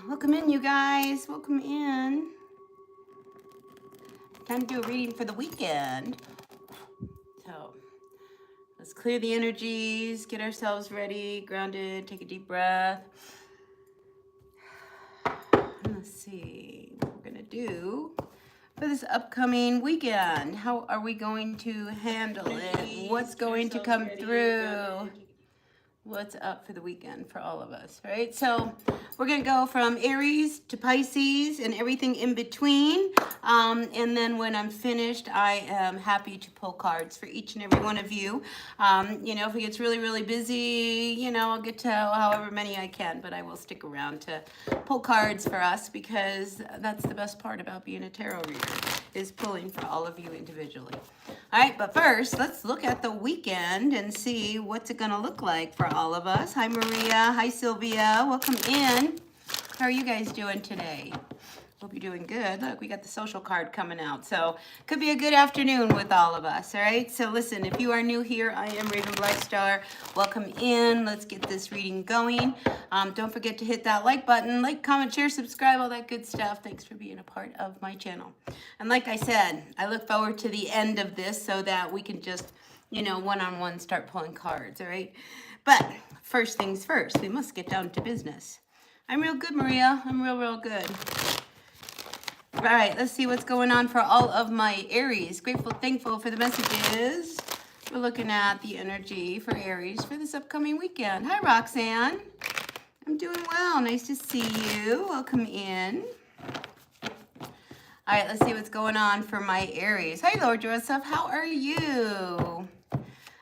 Welcome in, you guys. Welcome in. Time to do a reading for the weekend. So let's clear the energies, get ourselves ready, grounded, take a deep breath. And let's see what we're going to do for this upcoming weekend. How are we going to handle it? What's going to come through? What's up for the weekend for all of us, right? So we're going to go from Aries to Pisces and everything in between. And then when I'm finished, I am happy to pull cards for each and every one of you. If it gets really, really busy, I'll get to however many I can, but I will stick around to pull cards for us because that's the best part about being a tarot reader, is pulling for all of you individually. All right, but first, let's look at the weekend and see what's it going to look like for all of us. Hi, Maria. Hi, Sylvia. Welcome in. How are you guys doing today? Hope you're doing good. Look, we got the social card coming out. So could be a good afternoon with all of us, all right? So listen, if you are new here, I am Raven Blightstar. Welcome in. Let's get this reading going. Don't forget to hit that like button. Like, comment, share, subscribe, all that good stuff. Thanks for being a part of my channel. And like I said, I look forward to the end of this so that we can just, one-on-one start pulling cards, all right? But first things first, we must get down to business. I'm real good, Maria. I'm real good. All right, let's see what's going on for all of my Aries. Grateful, thankful for the messages. We're looking at the energy for Aries for this upcoming weekend. Hi, Roxanne. I'm doing well. Nice to see you. Welcome in. All right, let's see what's going on for my Aries. Hi, Lord Joseph. How are you?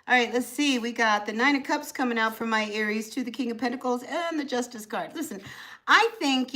All right, let's see. We got the Nine of Cups coming out for my Aries, to the King of Pentacles, and the Justice card. Listen, I think,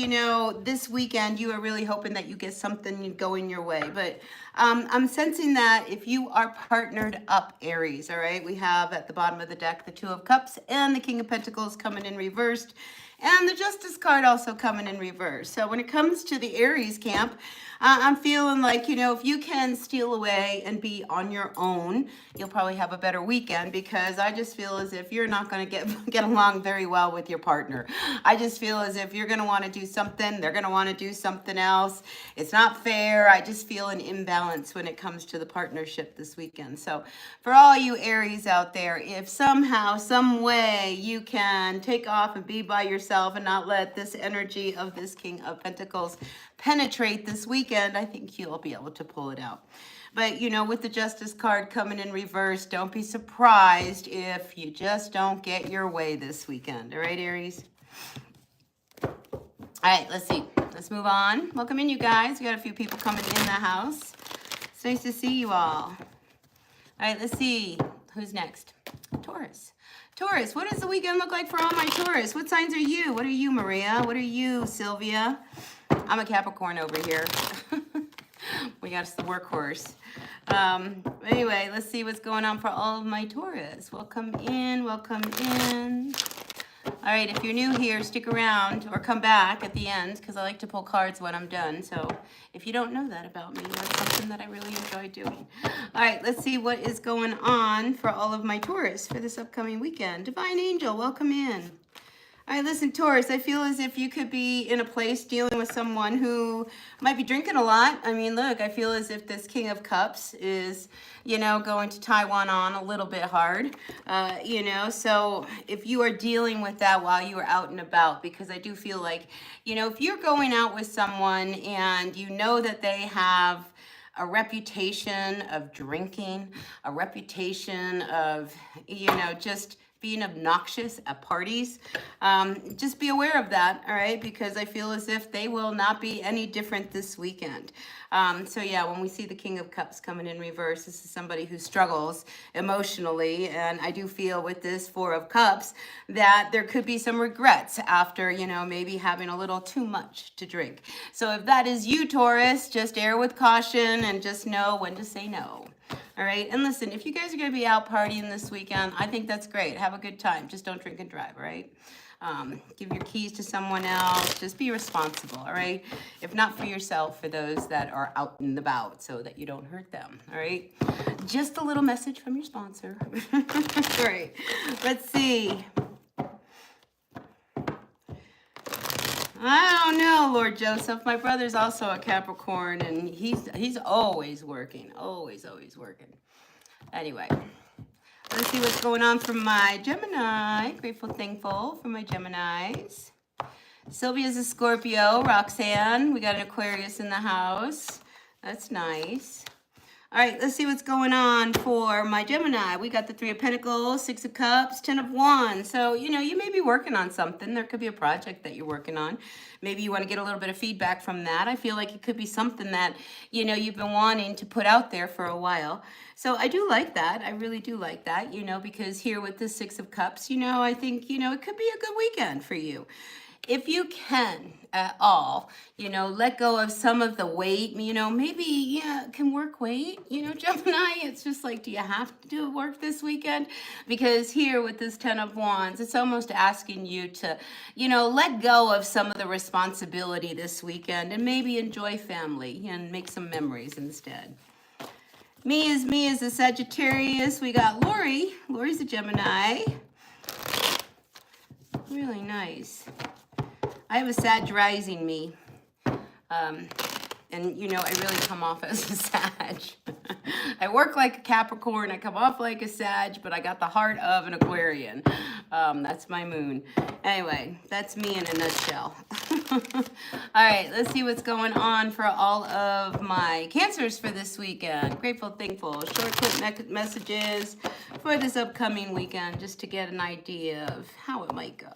this weekend you are really hoping that you get something going your way. But I'm sensing that if you are partnered up, Aries, all right, we have at the bottom of the deck the Two of Cups and the King of Pentacles coming in reversed, and the Justice card also coming in reverse. So when it comes to the Aries camp, I'm feeling like, if you can steal away and be on your own, you'll probably have a better weekend, because I just feel as if you're not going to get along very well with your partner. I just feel as if you're going to want to do something, they're going to want to do something else. It's not fair. I just feel an imbalance when it comes to the partnership this weekend. So for all you Aries out there, if somehow, some way you can take off and be by yourself and not let this energy of this King of Pentacles penetrate this weekend, I think you'll be able to pull it out. But, with the Justice card coming in reverse, don't be surprised if you just don't get your way this weekend. All right, Aries? All right, let's see. Let's move on. Welcome in, you guys. We got a few people coming in the house. It's nice to see you all. All right, let's see. Who's next? Taurus. Taurus, what does the weekend look like for all my Taurus? What signs are you? What are you, Maria? What are you, Sylvia? I'm a Capricorn over here. We got the workhorse. Anyway, let's see what's going on for all of my Taurus. Welcome in, welcome in. All right, if you're new here, stick around or come back at the end, because I like to pull cards when I'm done. So if you don't know that about me, that's something that I really enjoy doing. All right, let's see what is going on for all of my Taurus for this upcoming weekend. Divine Angel, welcome in. All right, listen, Taurus, I feel as if you could be in a place dealing with someone who might be drinking a lot. I mean, look, I feel as if this King of Cups is, going to tie one on a little bit hard, So if you are dealing with that while you are out and about, because I do feel like, if you're going out with someone and you know that they have a reputation of drinking, a reputation of, just being obnoxious at parties, just be aware of that, all right? Because I feel as if they will not be any different this weekend. So yeah, when we see the King of Cups coming in reverse, this is somebody who struggles emotionally. And I do feel with this Four of Cups that there could be some regrets after, maybe having a little too much to drink. So if that is you, Taurus, just err with caution and just know when to say no. All right, and listen, if you guys are going to be out partying this weekend, I think that's great. Have a good time. Just don't drink and drive, all right? Give your keys to someone else. Just be responsible, all right? If not for yourself, for those that are out and about, so that you don't hurt them, all right? Just a little message from your sponsor. All right, let's see. I don't know, Lord Joseph. My brother's also a Capricorn, and he's always working, always working. Anyway, let's see what's going on for my Gemini. Grateful, thankful for my Geminis. Sylvia's a Scorpio. Roxanne, we got an Aquarius in the house. That's nice. All right, let's see what's going on for my Gemini. We got the Three of Pentacles, Six of Cups, Ten of Wands. So, you know, you may be working on something. There could be a project that you're working on. Maybe you want to get a little bit of feedback from that. I feel like it could be something that, you know, you've been wanting to put out there for a while. So I do like that. I really do like that, you know, because here with the Six of Cups, you know, I think, you know, it could be a good weekend for you. If you can at all, you know, let go of some of the weight, you know, maybe, yeah, can work weight, you know, Gemini, it's just like, do you have to do work this weekend? Because here with this Ten of Wands, it's almost asking you to, you know, let go of some of the responsibility this weekend and maybe enjoy family and make some memories instead. Me is a Sagittarius. We got Lori. Lori's a Gemini. Really nice. I have a Sag rising me. And, you know, I really come off as a Sag. I work like a Capricorn. I come off like a Sag, but I got the heart of an Aquarian. That's my moon. Anyway, that's me in a nutshell. All right, let's see what's going on for all of my Cancers for this weekend. Grateful, thankful. Short, quick messages for this upcoming weekend just to get an idea of how it might go.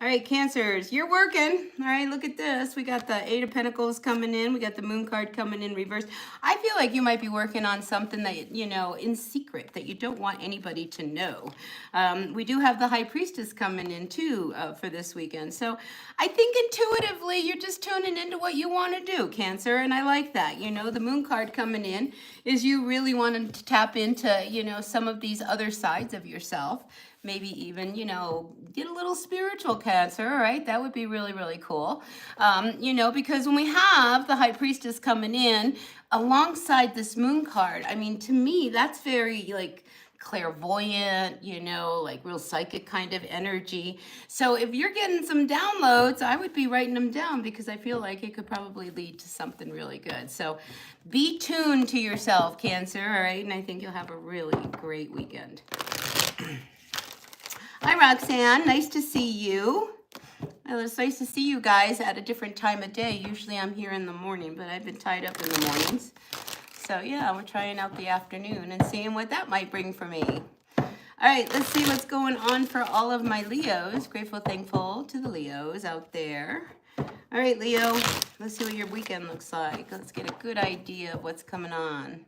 All right, Cancers, you're working. All right, look at this. We got the Eight of Pentacles coming in. We got the Moon card coming in reverse. I feel like you might be working on something that, you know, in secret that you don't want anybody to know. We do have the High Priestess coming in too for this weekend. So I think intuitively you're just tuning into what you want to do, Cancer, and I like that. You know, the Moon card coming in is you really want to tap into, you know, some of these other sides of yourself. Maybe even, you know, get a little spiritual, Cancer, right? That would be really, really cool. You know, because when we have the High Priestess coming in alongside this Moon card, I mean, to me, that's very, like, clairvoyant, you know, like real psychic kind of energy. So if you're getting some downloads, I would be writing them down because I feel like it could probably lead to something really good. So be tuned to yourself, Cancer, all right? And I think you'll have a really great weekend. Hi, Roxanne. Nice to see you. Well, it's nice to see you guys at a different time of day. Usually I'm here in the morning, but I've been tied up in the mornings. So, yeah, we're trying out the afternoon and seeing what that might bring for me. All right, let's see what's going on for all of my Leos. Grateful, thankful to the Leos out there. All right, Leo, let's see what your weekend looks like. Let's get a good idea of what's coming on.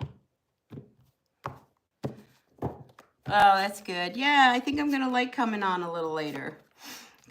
Oh, that's good. Yeah, I think I'm going to like coming on a little later.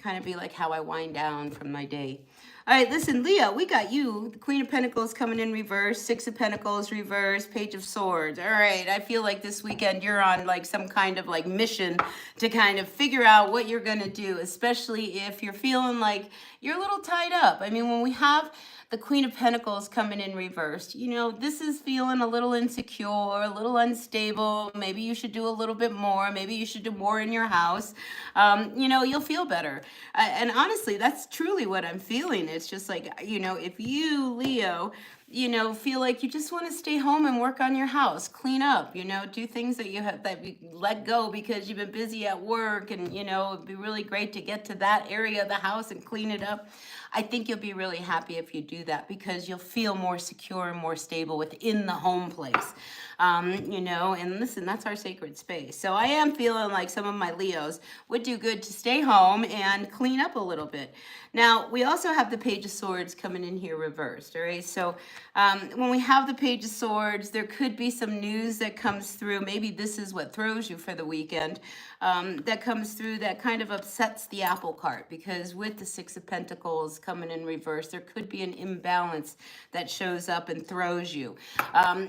Kind of be like how I wind down from my day. All right, listen, Leo, we got you. The Queen of Pentacles coming in reverse, Six of Pentacles reverse, Page of Swords. All right, I feel like this weekend you're on like some kind of like mission to kind of figure out what you're going to do, especially if you're feeling like you're a little tied up. I mean, when we have the Queen of Pentacles coming in reversed, you know, this is feeling a little insecure, a little unstable. Maybe you should do a little bit more. Maybe you should do more in your house. You know, you'll feel better. And honestly, that's truly what I'm feeling. It's just like, you know, if you, Leo, you know, feel like you just want to stay home and work on your house, clean up, you know, do things that you have that you let go because you've been busy at work, and, you know, it'd be really great to get to that area of the house and clean it up. I think you'll be really happy if you do that because you'll feel more secure and more stable within the home place. You know, and listen, that's our sacred space. So I am feeling like some of my Leos would do good to stay home and clean up a little bit. Now, we also have the Page of Swords coming in here reversed, all right? So when we have the Page of Swords, there could be some news that comes through. Maybe this is what throws you for the weekend. That comes through that kind of upsets the apple cart, because with the Six of Pentacles coming in reverse, there could be an imbalance that shows up and throws you.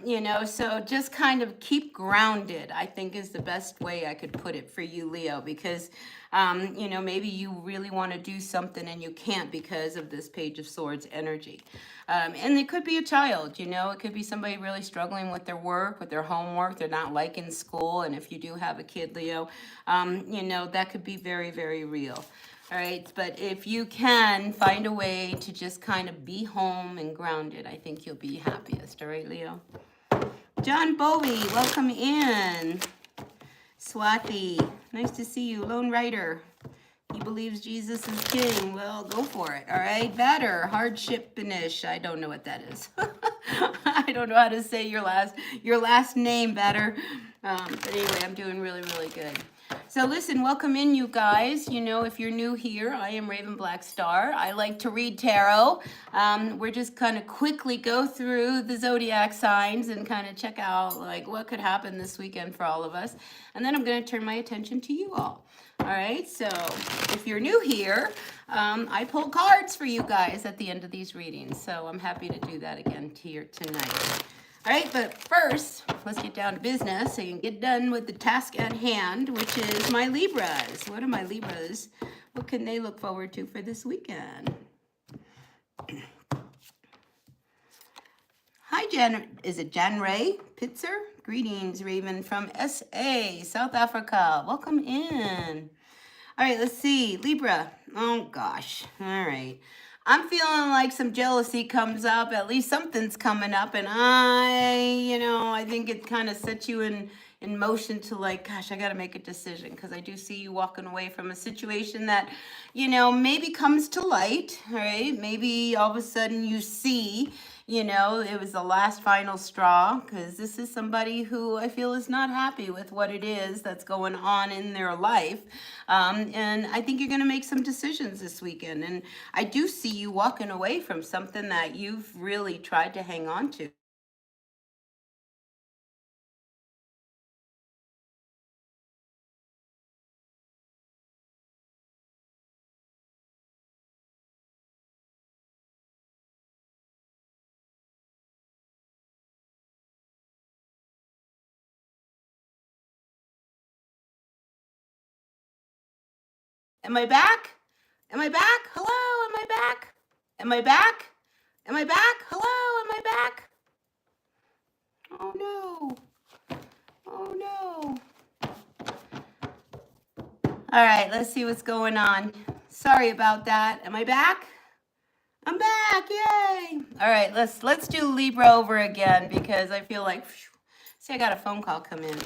You know, so just kind of keep grounded, I think, is the best way I could put it for you, Leo, because you know, maybe you really want to do something and you can't because of this Page of Swords energy. And it could be a child, you know, it could be somebody really struggling with their work, with their homework, they're not liking school. And if you do have a kid, Leo, you know, that could be very, very real. All right, but if you can find a way to just kind of be home and grounded, I think you'll be happiest. All right, Leo. John Bowie, welcome in. Swati, nice to see you. Lone Rider, he believes Jesus is king. Well, go for it. All right, Better, hardship finish. I don't know what that is. I don't know how to say your last name, Better. But anyway, I'm doing really, really good. So listen, welcome in, you guys. You know, if you're new here, I am Raven Black Star. I like to read tarot. We're just kind of quickly go through the zodiac signs and kind of check out like what could happen this weekend for all of us. And then I'm going to turn my attention to you all. All right, so if you're new here, I pull cards for you guys at the end of these readings. So I'm happy to do that again here tonight. All right, but first, let's get down to business so you can get done with the task at hand, which is my Libras. What are my Libras? What can they look forward to for this weekend? Hi, Jan. Is it Jan Ray Pitzer? Greetings, Raven from SA, South Africa. Welcome in. All right, let's see. Libra. Oh, gosh. All right. I'm feeling like some jealousy comes up. At least something's coming up. And I think it kind of sets you in motion to like, gosh, I got to make a decision. Because I do see you walking away from a situation that, maybe comes to light. All right. Maybe all of a sudden you see, it was the last final straw. Because this is somebody who I feel is not happy with what it is that's going on in their life. And I think you're going to make some decisions this weekend. And I do see you walking away from something that you've really tried to hang on to. Am I back? Am I back? Hello? Am I back? Am I back? Am I back? Hello? Am I back? Oh no. Oh no. All right, let's see what's going on. Sorry about that. Am I back? I'm back. Yay. All right, let's do Libra over again because I feel like see, I got a phone call come in.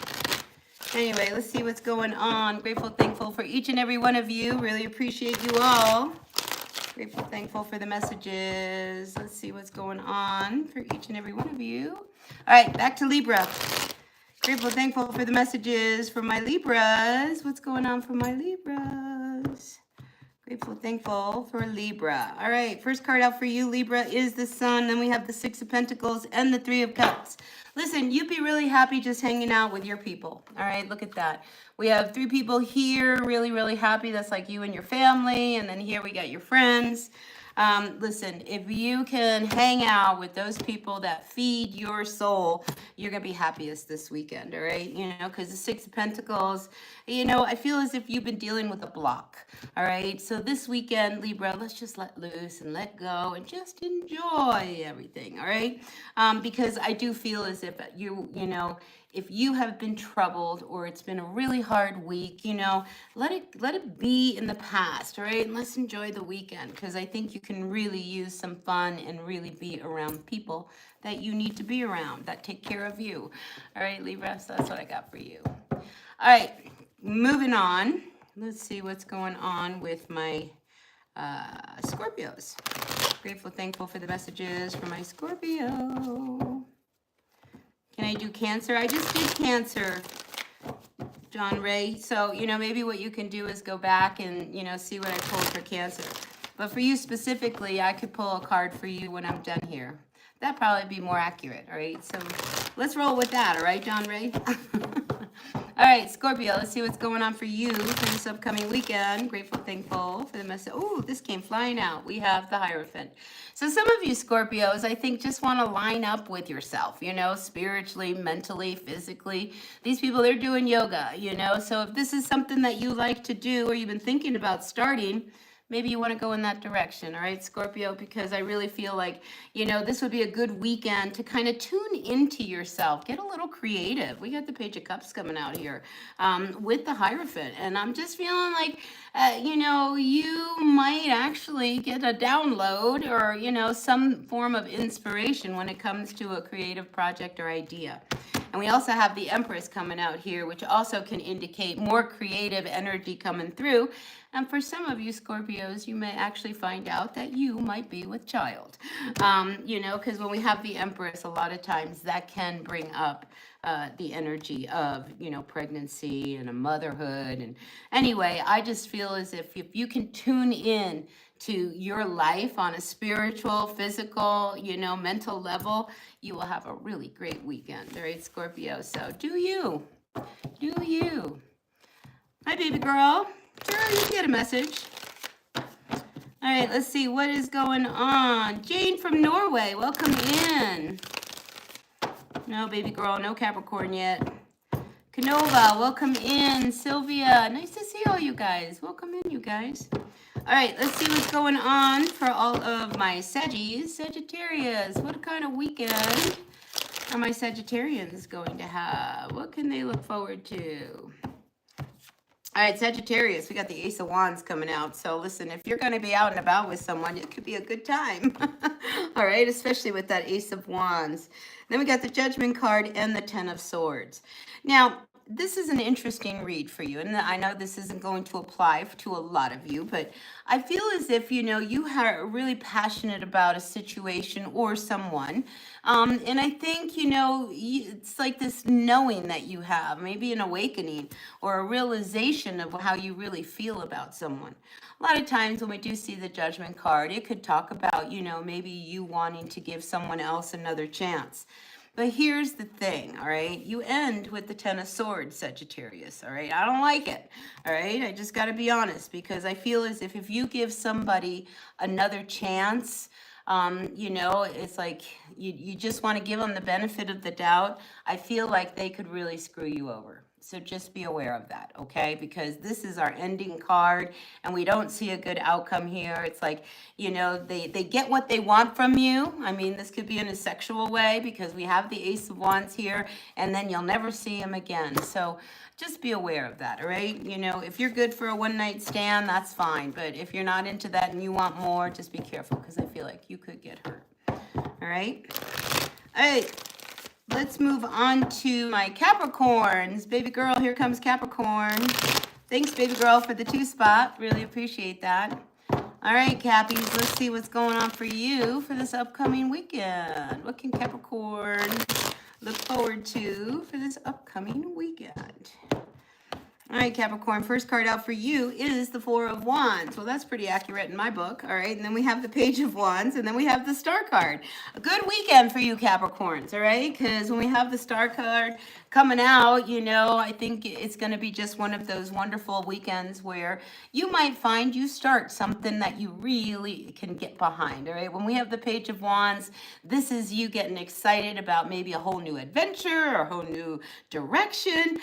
Anyway, let's see what's going on. Grateful, thankful for each and every one of you. Really appreciate you all. Grateful, thankful for the messages. Let's see what's going on for each and every one of you. All right, back to Libra. Grateful, thankful for the messages for my Libras. What's going on for my Libras? Grateful, thankful for Libra. All right, first card out for you, Libra, is the Sun. Then we have the Six of Pentacles and the Three of Cups. Listen, you'd be really happy just hanging out with your people. All right, look at that. We have 3 people here, really, really happy. That's like you and your family. And then here we got your friends. Listen, if you can hang out with those people that feed your soul, you're going to be happiest this weekend, all right? Because the Six of Pentacles, I feel as if you've been dealing with a block, all right? So this weekend, Libra, let's just let loose and let go and just enjoy everything, all right? Because I do feel as if if you have been troubled or it's been a really hard week, let it be in the past, all right? And let's enjoy the weekend because I think you can really use some fun and really be around people that you need to be around, that take care of you. All right, Libra, so that's what I got for you. All right, moving on. Let's see what's going on with my Scorpios. Grateful, thankful for the messages for my Scorpio. Can I do Cancer? I just did Cancer, John Ray. So, maybe what you can do is go back and, see what I pulled for Cancer. But for you specifically, I could pull a card for you when I'm done here. That'd probably be more accurate, all right? So let's roll with that, all right, John Ray? All right, Scorpio, let's see what's going on for you for this upcoming weekend. Grateful, thankful for the message. Oh, this came flying out. We have the Hierophant. So some of you Scorpios, I think, just want to line up with yourself, spiritually, mentally, physically. These people, they're doing yoga, So if this is something that you like to do or you've been thinking about starting, maybe you want to go in that direction, all right, Scorpio, because I really feel like, you know, this would be a good weekend to kind of tune into yourself, get a little creative. We got the Page of Cups coming out here with the Hierophant, and I'm just feeling like, you know, you might actually get a download or, you know, some form of inspiration when it comes to a creative project or idea. And we also have the Empress coming out here, which also can indicate more creative energy coming through. And for some of you Scorpios, you may actually find out that you might be with child. You know, because when we have the Empress, a lot of times that can bring up the energy of, you know, pregnancy and a motherhood. And anyway, I just feel as if you can tune in to your life on a spiritual, physical, you know, mental level, you will have a really great weekend, all right, Scorpio? So do you. Do you. Hi, baby girl. Sure, you get a message. All right, let's see what is going on. Jane from Norway, welcome in. No, baby girl, no Capricorn yet. Canova, welcome in. Sylvia, nice to see all you guys. Welcome in, you guys. All right, let's see what's going on for all of my Saggies. Sagittarius, what kind of weekend are my Sagittarians going to have? What can they look forward to? All right, Sagittarius, we got the Ace of Wands coming out. So listen, if you're going to be out and about with someone, it could be a good time. All right, especially with that Ace of Wands. Then we got the Judgment card and the Ten of Swords. Now, this is an interesting read for you, and I know this isn't going to apply to a lot of you, but I feel as if, you know, you are really passionate about a situation or someone, and I think, you know, it's like this knowing that you have, maybe an awakening or a realization of how you really feel about someone. A lot of times when we do see the Judgment card, it could talk about, you know, maybe you wanting to give someone else another chance. But here's the thing, all right? You end with the Ten of Swords, Sagittarius, all right? I don't like it, all right? I just got to be honest, because I feel as if you give somebody another chance, you know, it's like you just want to give them the benefit of the doubt. I feel like they could really screw you over. So just be aware of that, okay? Because this is our ending card, and we don't see a good outcome here. It's like, you know, they get what they want from you. I mean, this could be in a sexual way because we have the Ace of Wands here, and then you'll never see him again. So just be aware of that, all right? You know, if you're good for a one-night stand, that's fine. But if you're not into that and you want more, just be careful because I feel like you could get hurt, all right? All right. Let's move on to my Capricorns. Baby girl, here comes Capricorn. Thanks, baby girl, for the 2 spot. Really appreciate that. All right, Cappies, let's see what's going on for you for this upcoming weekend. What can Capricorn look forward to for this upcoming weekend? All right, Capricorn, first card out for you is the 4 of Wands. Well, that's pretty accurate in my book, all right? And then we have the Page of Wands, and then we have the Star card. A good weekend for you, Capricorns, all right? Because when we have the Star card coming out, you know, I think it's going to be just one of those wonderful weekends where you might find you start something that you really can get behind, all right? When we have the Page of Wands, this is you getting excited about maybe a whole new adventure or a whole new direction.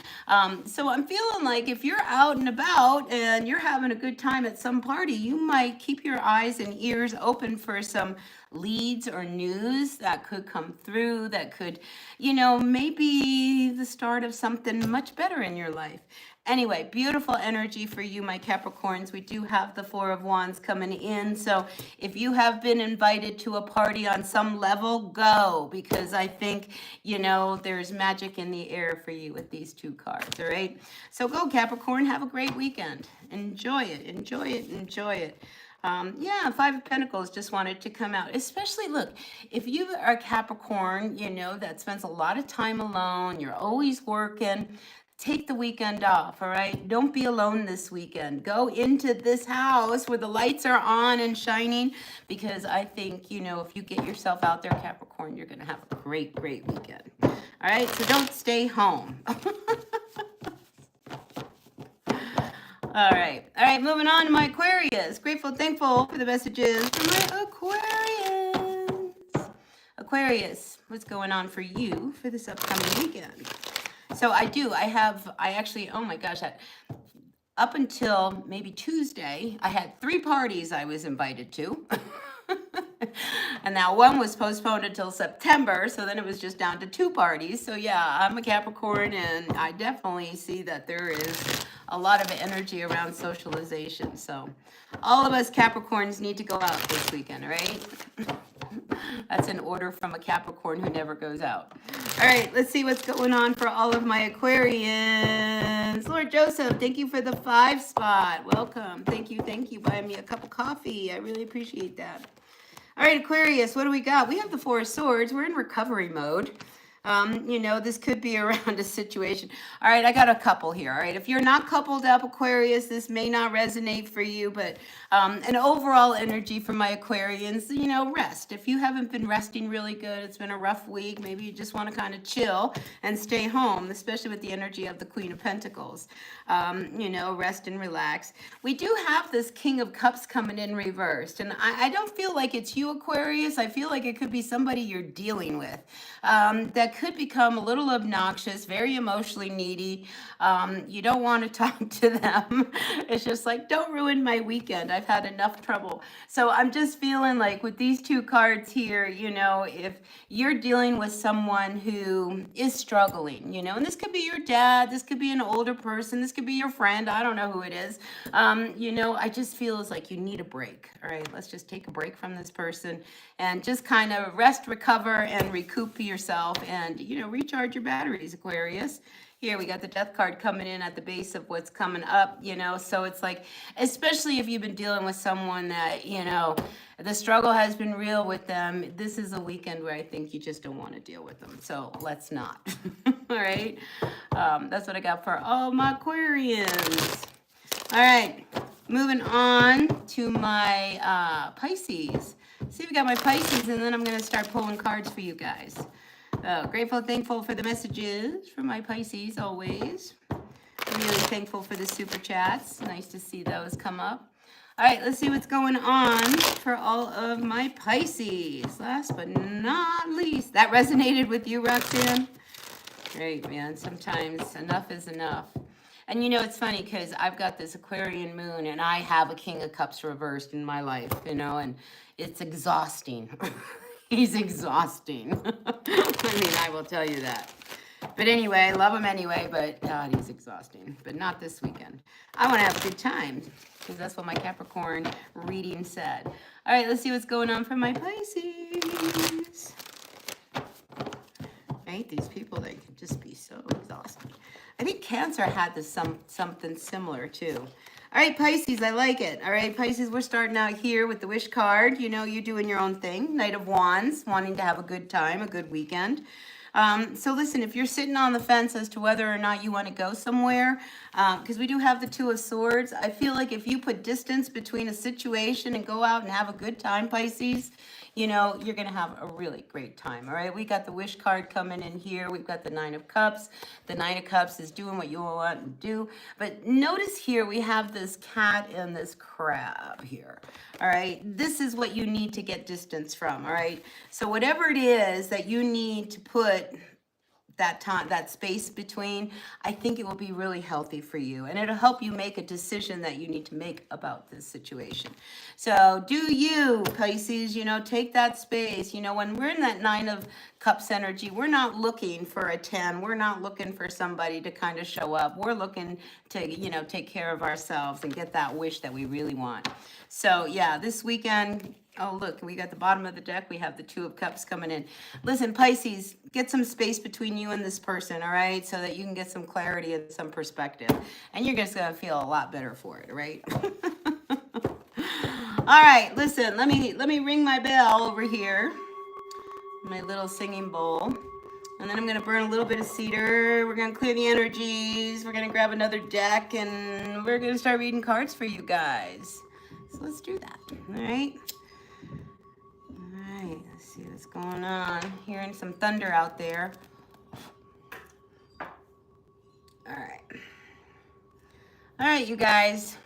So I'm feeling like if you're out and about and you're having a good time at some party, you might keep your eyes and ears open for some leads or news that could come through, that could, you know, maybe the start of something much better in your life. Anyway, beautiful energy for you, my Capricorns. We do have the 4 of Wands coming in. So if you have been invited to a party on some level, go. Because I think, you know, there's magic in the air for you with these 2 cards, all right? So go, Capricorn. Have a great weekend. Enjoy it. Enjoy it. Enjoy it. Yeah, 5 of Pentacles just wanted to come out. Especially, look, if you are a Capricorn, you know, that spends a lot of time alone, you're always working, take the weekend off, all right? Don't be alone this weekend. Go into this house where the lights are on and shining, because I think, you know, if you get yourself out there, Capricorn, you're going to have a great, great weekend. All right? So don't stay home. All right, moving on to my Aquarius. Grateful, thankful for the messages for my Aquarius. Aquarius, what's going on for you for this upcoming weekend? So I actually, oh my gosh, up until maybe Tuesday, I had 3 parties I was invited to. And now one was postponed until September, so then it was just down to 2 parties. So yeah, I'm a Capricorn, and I definitely see that there is a lot of energy around socialization. So all of us Capricorns need to go out this weekend, right? That's an order from a Capricorn who never goes out. All right, let's see what's going on for all of my Aquarians. Lord Joseph, thank you for the 5 spot. Welcome. Thank you. Buying me a cup of coffee. I really appreciate that. All right, Aquarius, what do we got? We have the 4 of Swords. We're in recovery mode. You know, this could be around a situation. All right, I got a couple here. All right, if you're not coupled up, Aquarius, this may not resonate for you, but an overall energy for my Aquarians, you know, rest. If you haven't been resting really good, it's been a rough week, maybe you just want to kind of chill and stay home, especially with the energy of the Queen of Pentacles. You know, rest and relax. We do have this King of Cups coming in reversed, and I don't feel like it's you, Aquarius. I feel like it could be somebody you're dealing with that could become a little obnoxious, very emotionally needy. You don't want to talk to them. It's just like, don't ruin my weekend. I've had enough trouble. So I'm just feeling like with these 2 cards here, you know, if you're dealing with someone who is struggling, you know, and this could be your dad, this could be an older person, this could be your friend, I don't know who it is. You know, I just feel it's like you need a break. All right, let's just take a break from this person and just kind of rest, recover, and recoup yourself and, you know, recharge your batteries, Aquarius. Here we got the Death card coming in at the base of what's coming up, you know, so it's like, especially if you've been dealing with someone that, you know, the struggle has been real with them, this is a weekend where I think you just don't want to deal with them, so let's not. All right, that's what I got for all my Aquarians. All right, moving on to my Pisces. See, we got my Pisces, and then I'm going to start pulling cards for you guys. Grateful, thankful for the messages from my Pisces, always. Really thankful for the super chats. Nice to see those come up. All right, let's see what's going on for all of my Pisces. Last but not least, that resonated with you, Roxanne? Great, man. Sometimes enough is enough. And you know, it's funny because I've got this Aquarian moon and I have a King of Cups reversed in my life, you know, and it's exhausting. He's exhausting. I mean, I will tell you that. But anyway, I love him anyway, but God, he's exhausting. But not this weekend. I want to have a good time because that's what my Capricorn reading said. All right, let's see what's going on for my Pisces. Right? These people, they can just be so exhausting. I think Cancer had this something similar too. All right, Pisces, I like it. All right, Pisces, we're starting out here with the wish card. You know, you're doing your own thing. Knight of Wands, wanting to have a good time, a good weekend. So listen, if you're sitting on the fence as to whether or not you want to go somewhere, because we do have the 2 of Swords, I feel like if you put distance between a situation and go out and have a good time, Pisces, you know, you're going to have a really great time. All right, we got the wish card coming in here. We've got the 9 of Cups. The 9 of Cups is doing what you want to do. But notice here we have this cat and this crab here. All right, this is what you need to get distance from. All right, so whatever it is that you need to put that time, that space between, I think it will be really healthy for you, and it'll help you make a decision that you need to make about this situation. So do you, Pisces, you know, take that space. You know, when we're in that 9 of Cups energy, we're not looking for a 10. We're not looking for somebody to kind of show up. We're looking to, you know, take care of ourselves and get that wish that we really want. So yeah, this weekend, oh, look, we got the bottom of the deck. We have the 2 of Cups coming in. Listen, Pisces, get some space between you and this person, all right? So that you can get some clarity and some perspective. And you're just going to feel a lot better for it, all right? All right, listen, let me ring my bell over here. My little singing bowl. And then I'm going to burn a little bit of cedar. We're going to clear the energies. We're going to grab another deck. And we're going to start reading cards for you guys. So let's do that, all right? All right, let's see what's going on. Hearing some thunder out there. All right. All right, you guys.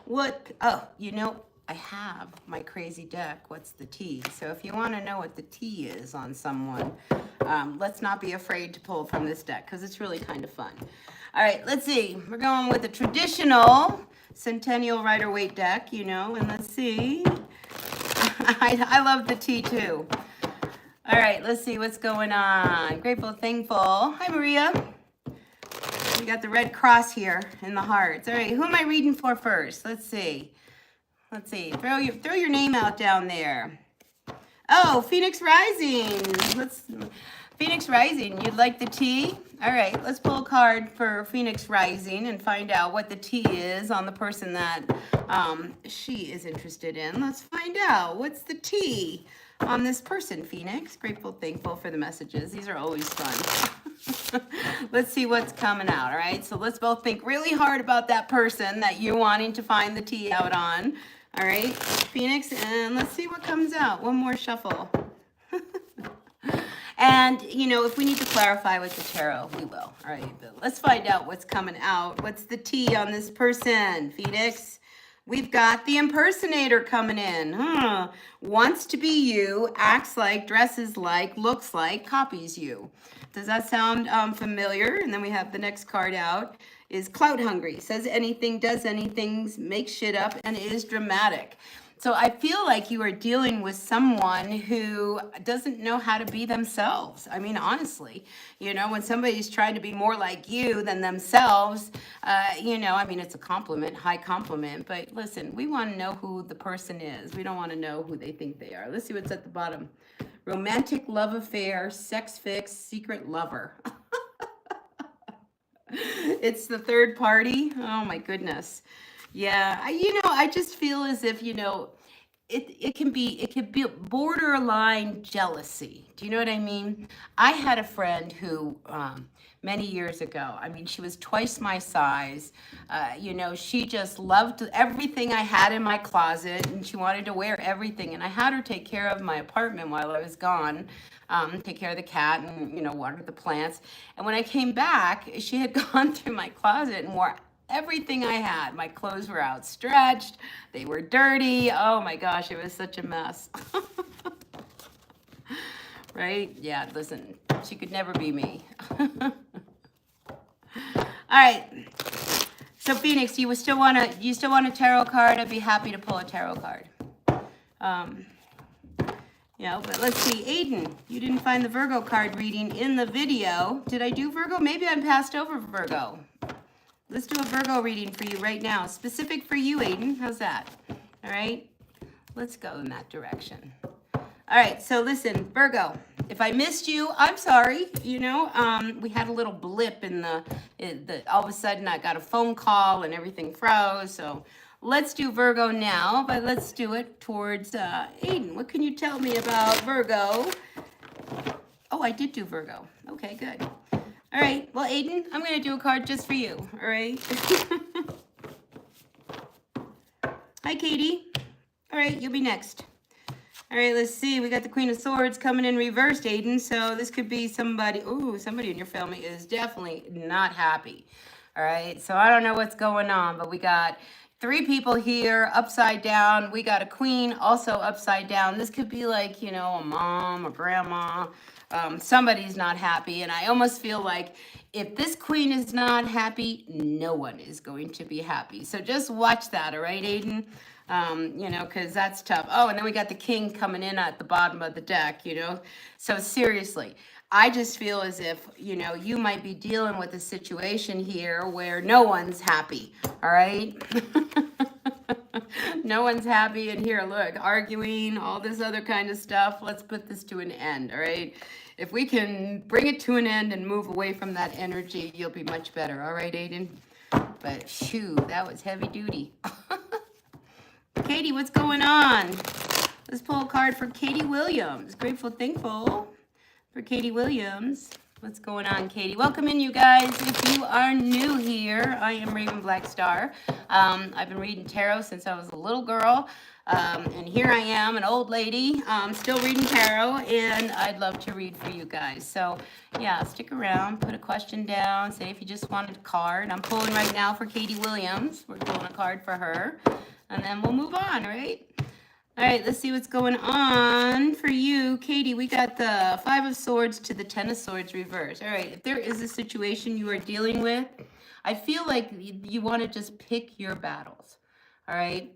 What? Oh, you know, I have my crazy deck, What's the Tea? So if you want to know what the tea is on someone, let's not be afraid to pull from this deck because it's really kind of fun. All right, let's see. We're going with a traditional Centennial Rider-Waite deck, you know, and let's see. I love the tea too. All right, let's see what's going on. Grateful, thankful. Hi, Maria. We got the red cross here in the hearts. All right, who am I reading for first? Let's see. Let's see. Throw your name out down there. Oh, Phoenix Rising. Phoenix Rising. You'd like the tea? All right. Let's pull a card for Phoenix Rising and find out what the tea is on the person that she is interested in. Let's find out. What's the tea on this person, Phoenix? Grateful, thankful for the messages. These are always fun. Let's see what's coming out. All right. So let's both think really hard about that person that you're wanting to find the tea out on. All right, Phoenix, and let's see what comes out. One more shuffle. And, you know, if we need to clarify with the tarot, we will. All right, but let's find out what's coming out. What's the tea on this person, Phoenix? We've got the impersonator coming in. Wants to be you, acts like, dresses like, looks like, copies you. Does that sound familiar? And then we have the next card out. Is clout hungry, says anything, does anything, makes shit up, and is dramatic. So I feel like you are dealing with someone who doesn't know how to be themselves. I mean, honestly, you know, when somebody's trying to be more like you than themselves, you know, I mean, it's a compliment, high compliment, but listen, we want to know who the person is. We don't want to know who they think they are. Let's see what's at the bottom. Romantic love affair, sex fix, secret lover. It's the third party. Oh my goodness. Yeah, you know, I just feel as if, you know, it can be borderline jealousy. Do you know what I mean? I had a friend who many years ago, I mean, she was twice my size. You know, she just loved everything I had in my closet, and she wanted to wear everything. And I had her take care of my apartment while I was gone. Take care of the cat and, you know, water the plants. And when I came back, she had gone through my closet and wore everything I had. My clothes were outstretched. They were dirty. Oh my gosh, it was such a mess. Right? Yeah, listen, she could never be me. All right. So Phoenix, you still want a tarot card? I'd be happy to pull a tarot card. You know, but let's see, Aiden, you didn't find the Virgo card reading in the video. Did I do Virgo? Maybe I passed over Virgo. Let's do a Virgo reading for you right now. Specific for you, Aiden. How's that? All right. Let's go in that direction. All right. So listen, Virgo, if I missed you, I'm sorry. You know, we had a little blip in the all of a sudden I got a phone call and everything froze. So let's do Virgo now, but let's do it towards Aiden. What can you tell me about Virgo? Oh, I did do Virgo. Okay, good. All right, well, Aiden, I'm going to do a card just for you, all right? Hi, Katie. All right, you'll be next. All right, let's see. We got the Queen of Swords coming in reversed, Aiden. So this could be somebody, ooh, somebody in your family is definitely not happy. All right, so I don't know what's going on, but we got 3 people here upside down. We got a queen also upside down. This could be like, you know, a mom or grandma. Somebody's not happy. And I almost feel like if this queen is not happy, no one is going to be happy. So just watch that, all right, Aiden? You know, because that's tough. Oh, and then we got the king coming in at the bottom of the deck, you know. So seriously, I just feel as if, you know, you might be dealing with a situation here where no one's happy, all right? No one's happy, and here, look, arguing, all this other kind of stuff. Let's put this to an end, all right? If we can bring it to an end and move away from that energy, you'll be much better, all right, Aiden? But, shoo, that was heavy duty. Katie, what's going on? Let's pull a card for Katie Williams. Grateful, thankful for Katie Williams. What's going on, Katie? Welcome in, you guys. If you are new here, I am Raven Black Star. I've been reading tarot since I was a little girl. And here I am, an old lady, still reading tarot, and I'd love to read for you guys. So, yeah, stick around, put a question down, say if you just wanted a card. I'm pulling right now for Katie Williams. We're pulling a card for her. and then we'll move on, right? All right, let's see what's going on for you. Katie, we got the Five of Swords to the Ten of Swords reverse. All right, if there is a situation you are dealing with, I feel like you want to just pick your battles, all right?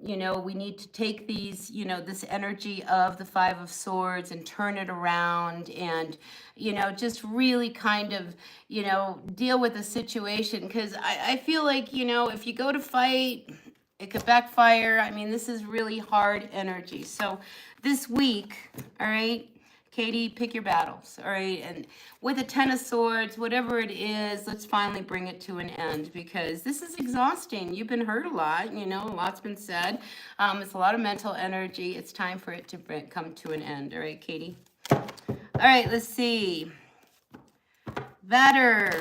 You know, we need to take these, you know, this energy of the Five of Swords and turn it around and, you know, just really kind of, you know, deal with the situation. Because I feel like, you know, if you go to fight, it could backfire. I mean, this is really hard energy. So this week, all right, Katie, pick your battles, all right? And with the Ten of Swords, whatever it is, let's finally bring it to an end because this is exhausting. You've been hurt a lot, you know, a lot's been said. It's a lot of mental energy. It's time for it to come to an end, all right, Katie? All right, let's see. Vatter,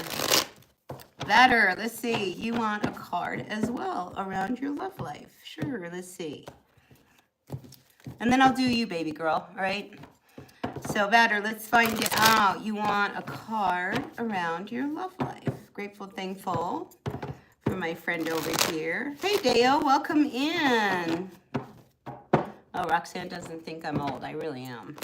let's see. You want a card as well around your love life. Sure, let's see. And then I'll do you, baby girl, all right? So, Vatter, let's find it out. You want a card around your love life. Grateful, thankful for my friend over here. Hey, Deo, welcome in. Oh, Roxanne doesn't think I'm old. I really am.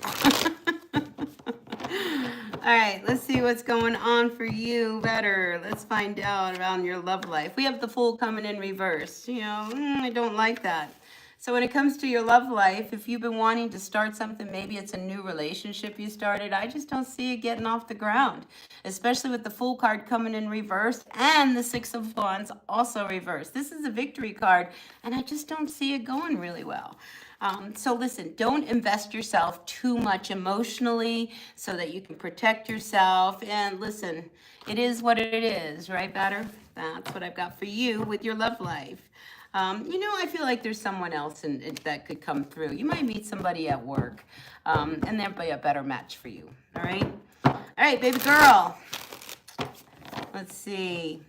All right, let's see what's going on for you, Vatter. Let's find out around your love life. We have the Fool coming in reverse. You know, I don't like that. So when it comes to your love life, if you've been wanting to start something, maybe it's a new relationship you started, I just don't see it getting off the ground, especially with the Fool card coming in reverse and the Six of Wands also reversed. This is a victory card, and I just don't see it going really well. So listen, don't invest yourself too much emotionally so that you can protect yourself. And listen, it is what it is, right, Batter? That's what I've got for you with your love life. You know, I feel like there's someone else that could come through. You might meet somebody at work, and there'll be a better match for you. All right? All right, baby girl. Let's see.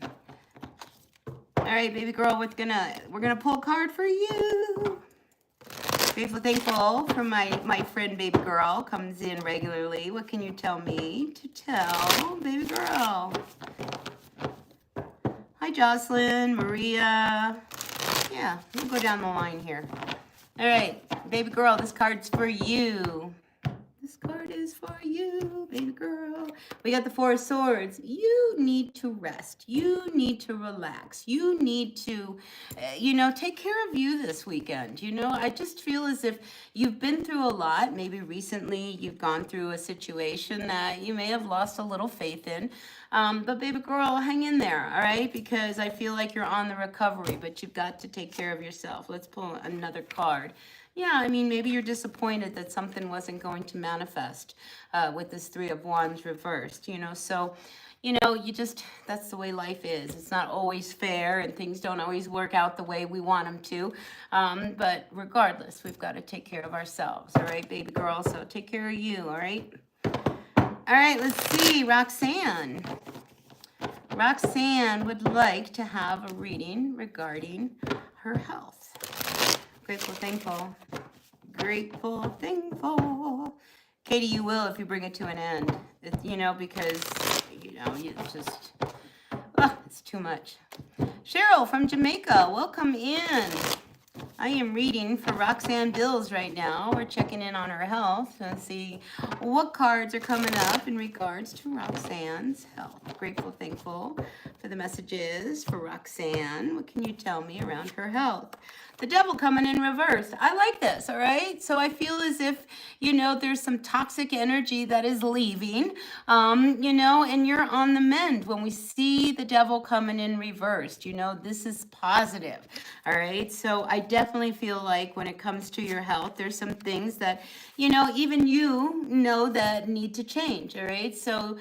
All right, baby girl, we're gonna pull a card for you. Grateful, thankful for my friend, baby girl, comes in regularly. What can you tell me to tell baby girl? Hi, Jocelyn, Maria. Yeah, we'll go down the line here. All right, baby girl, this card's for you. This card is for you, baby girl. We got the Four of Swords. You need to rest. You need to relax. You need to, you know, take care of you this weekend. You know, I just feel as if you've been through a lot. Maybe recently you've gone through a situation that you may have lost a little faith in. But baby girl, hang in there, all right? Because I feel like you're on the recovery, but you've got to take care of yourself. Let's pull another card. Yeah, I mean, maybe you're disappointed that something wasn't going to manifest with this Three of Wands reversed, you know. So, you know, that's the way life is. It's not always fair and things don't always work out the way we want them to. But regardless, we've got to take care of ourselves, all right, baby girl? So take care of you, all right? All right, let's see, Roxanne. Roxanne would like to have a reading regarding her health. Grateful, thankful. Grateful, thankful. Katie, you will if you bring it to an end. It's, you know, because, you know, you just, it's too much. Cheryl from Jamaica, welcome in. I am reading for Roxanne Bills right now. We're checking in on her health and see what cards are coming up in regards to Roxanne's health. Grateful, thankful for the messages for Roxanne. What can you tell me around her health? The Devil coming in reverse. I like this, all right? So I feel as if, you know, there's some toxic energy that is leaving, you know, and you're on the mend. When we see the Devil coming in reversed, you know, this is positive, all right? So I definitely feel like when it comes to your health, there's some things that, you know, even you know that need to change, all right? So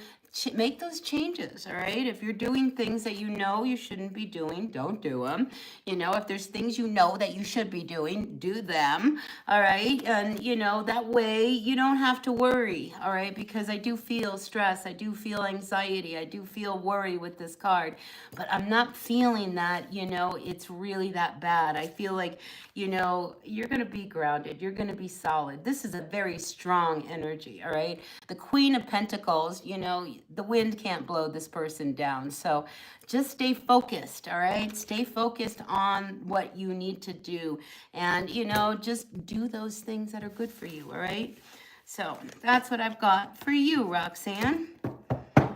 make those changes, all right? If you're doing things that you know you shouldn't be doing, don't do them. You know, if there's things you know that you should be doing, do them, all right? And, you know, that way you don't have to worry, all right? Because I do feel stress, I do feel anxiety, I do feel worry with this card, but I'm not feeling that, you know, it's really that bad. I feel like, you know, you're going to be grounded, you're going to be solid. This is a very strong energy, all right? The Queen of Pentacles, you know, the wind can't blow this person down. So just stay focused, all right? Stay focused on what you need to do. And, you know, just do those things that are good for you, all right? So that's what I've got for you, Roxanne. All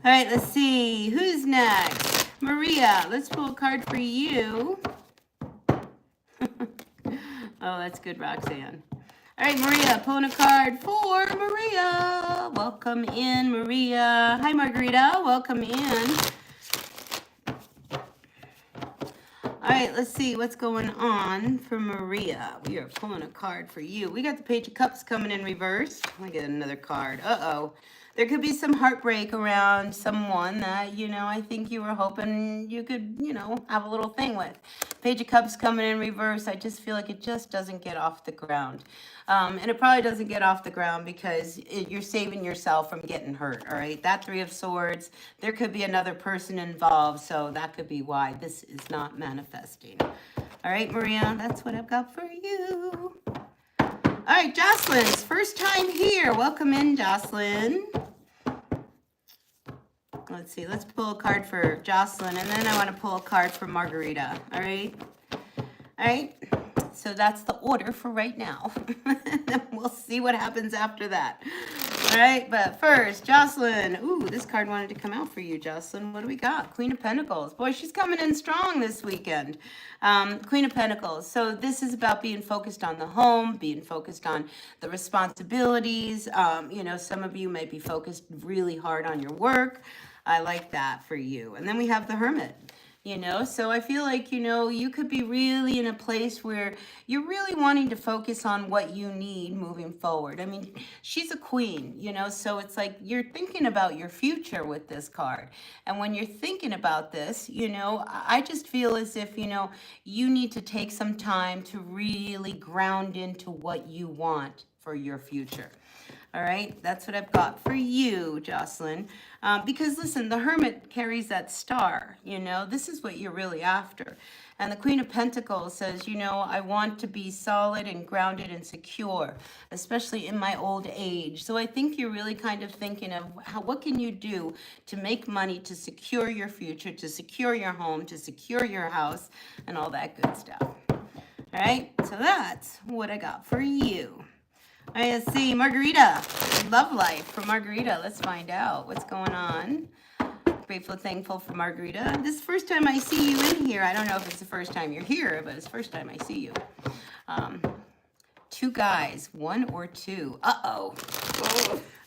right, let's see. Who's next? Maria, let's pull a card for you. Oh, that's good, Roxanne. All right, Maria, pulling a card for Maria. Welcome in, Maria. Hi, Margarita. Welcome in. All right, let's see what's going on for Maria. We are pulling a card for you. We got the Page of Cups coming in reverse. Let me get another card. Uh-oh. There could be some heartbreak around someone that, you know, I think you were hoping you could, you know, have a little thing with. Page of Cups coming in reverse. I just feel like it just doesn't get off the ground. And it probably doesn't get off the ground because you're saving yourself from getting hurt, all right? That Three of Swords, there could be another person involved, so that could be why this is not manifesting. All right, Maria, that's what I've got for you. All right, Jocelyn's first time here. Welcome in, Jocelyn. Let's see. Let's pull a card for Jocelyn, and then I want to pull a card for Margarita. All right? All right? So that's the order for right now. Then we'll see what happens after that. All right? But first, Jocelyn. Ooh, this card wanted to come out for you, Jocelyn. What do we got? Queen of Pentacles. Boy, she's coming in strong this weekend. Queen of Pentacles. So this is about being focused on the home, being focused on the responsibilities. You know, some of you may be focused really hard on your work. I like that for you. And then we have the Hermit. You know, so I feel like, you know, you could be really in a place where you're really wanting to focus on what you need moving forward. I mean, she's a queen, you know, so it's like you're thinking about your future with this card. And when you're thinking about this, you know, I just feel as if, you know, you need to take some time to really ground into what you want for your future. All right, that's what I've got for you, Jocelyn. Because listen, the Hermit carries that star, you know, this is what you're really after. And the Queen of Pentacles says, you know, I want to be solid and grounded and secure, especially in my old age. So I think you're really kind of thinking of what can you do to make money, to secure your future, to secure your home, to secure your house, and all that good stuff. All right, so that's what I got for you. All right, let's see. Margarita, love life for Margarita. Let's find out what's going on. Grateful, thankful for Margarita. This is the first time I see you in here. I don't know if it's the first time you're here, but it's the first time I see you. Two guys, one or two. Uh-oh.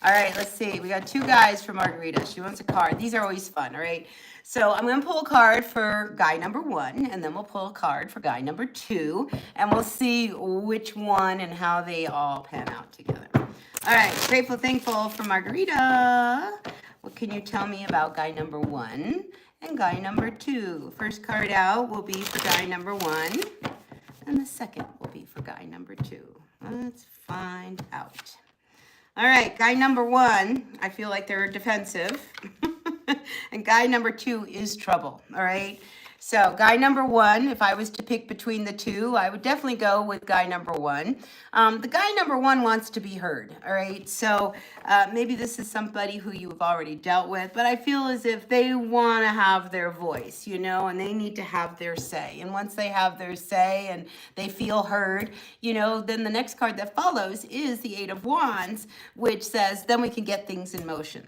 All right, let's see. We got two guys for Margarita. She wants a card. These are always fun, all right? So I'm going to pull a card for guy number one, and then we'll pull a card for guy number two, and we'll see which one and how they all pan out together. All right, grateful, thankful for Margarita. What can you tell me about guy number one and guy number two? First card out will be for guy number one, and the second will be for guy number two. Let's find out. All right, guy number one, I feel like they're defensive. And guy number two is trouble, all right? So guy number one, if I was to pick between the two, I would definitely go with guy number one. The guy number one wants to be heard, all right? So maybe this is somebody who you've already dealt with, but I feel as if they want to have their voice, you know, and they need to have their say. And once they have their say and they feel heard, you know, then the next card that follows is the Eight of Wands, which says, then we can get things in motion.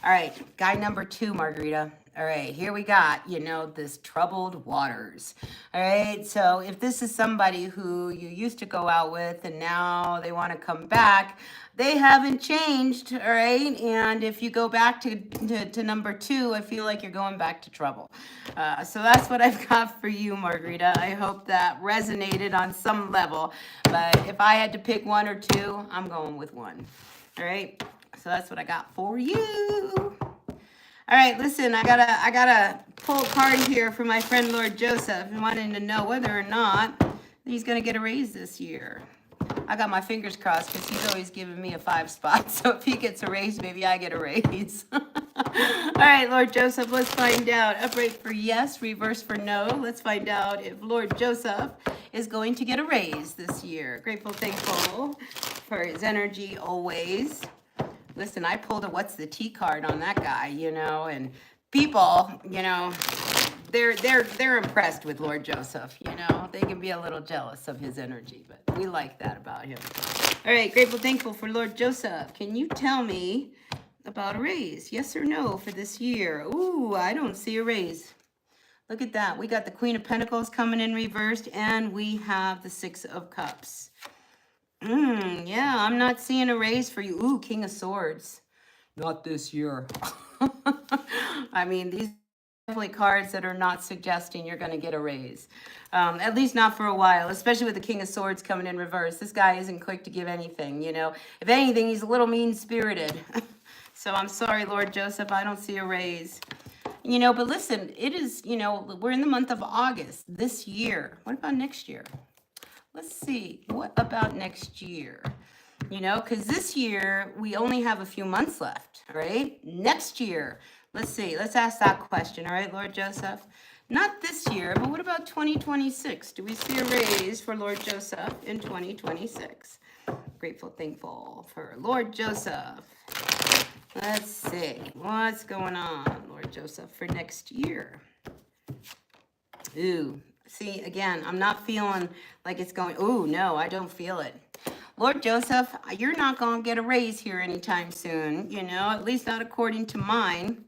All right, guy number two, Margarita. All right, here we got, you know, this troubled waters. All right, so if this is somebody who you used to go out with and now they want to come back, they haven't changed, all right? And if you go back to number two, I feel like you're going back to trouble. So that's what I've got for you, Margarita. I hope that resonated on some level. But if I had to pick one or two, I'm going with one. All right, so that's what I got for you. All right, listen, I gotta pull a card here for my friend Lord Joseph, wanting to know whether or not he's gonna get a raise this year. I got my fingers crossed because he's always giving me a 5 spot. So if he gets a raise, maybe I get a raise. All right, Lord Joseph, let's find out. Upright for yes, reverse for no. Let's find out if Lord Joseph is going to get a raise this year. Grateful, thankful for his energy always. Listen, I pulled a what's the tea card on that guy, you know, and people, you know, they're impressed with Lord Joseph, you know. They can be a little jealous of his energy, but we like that about him. All right, grateful, thankful for Lord Joseph. Can you tell me about a raise? Yes or no for this year? Ooh, I don't see a raise. Look at that. We got the Queen of Pentacles coming in reversed, and we have the Six of Cups. Yeah, I'm not seeing a raise for you. Ooh, King of Swords. Not this year. I mean, these are definitely cards that are not suggesting you're going to get a raise. At least not for a while, especially with the King of Swords coming in reverse. This guy isn't quick to give anything, you know. If anything, he's a little mean-spirited. So I'm sorry, Lord Joseph, I don't see a raise. You know, but listen, it is, you know, we're in the month of August this year. What about next year? Let's see. What about next year? You know, because this year we only have a few months left, all right? Next year, let's see. Let's ask that question, all right, Lord Joseph? Not this year, but what about 2026? Do we see a raise for Lord Joseph in 2026? Grateful, thankful for Lord Joseph. Let's see. What's going on, Lord Joseph, for next year? Ooh. See, again, I'm not feeling like it's going, ooh, no, I don't feel it. Lord Joseph, you're not going to get a raise here anytime soon, you know, at least not according to mine.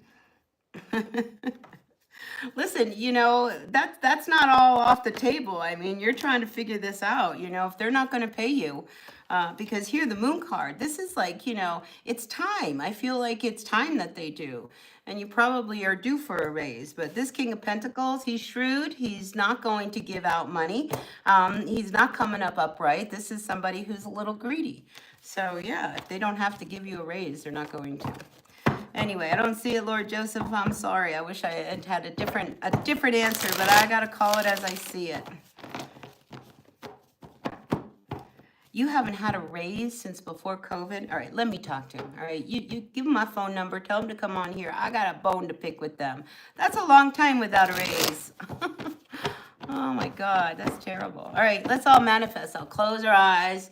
Listen, you know, that's not all off the table. I mean, you're trying to figure this out, you know, if they're not going to pay you. Because here, the moon card, this is like, you know, it's time. I feel like it's time that they do. And you probably are due for a raise. But this King of Pentacles, he's shrewd. He's not going to give out money. He's not coming up upright. This is somebody who's a little greedy. So, yeah, if they don't have to give you a raise, they're not going to. Anyway, I don't see it, Lord Joseph. I'm sorry. I wish I had a different answer, but I got to call it as I see it. You haven't had a raise since before COVID? All right, let me talk to him. All right, you give him my phone number. Tell him to come on here. I got a bone to pick with them. That's a long time without a raise. Oh, my God. That's terrible. All right, let's all manifest. I'll close our eyes.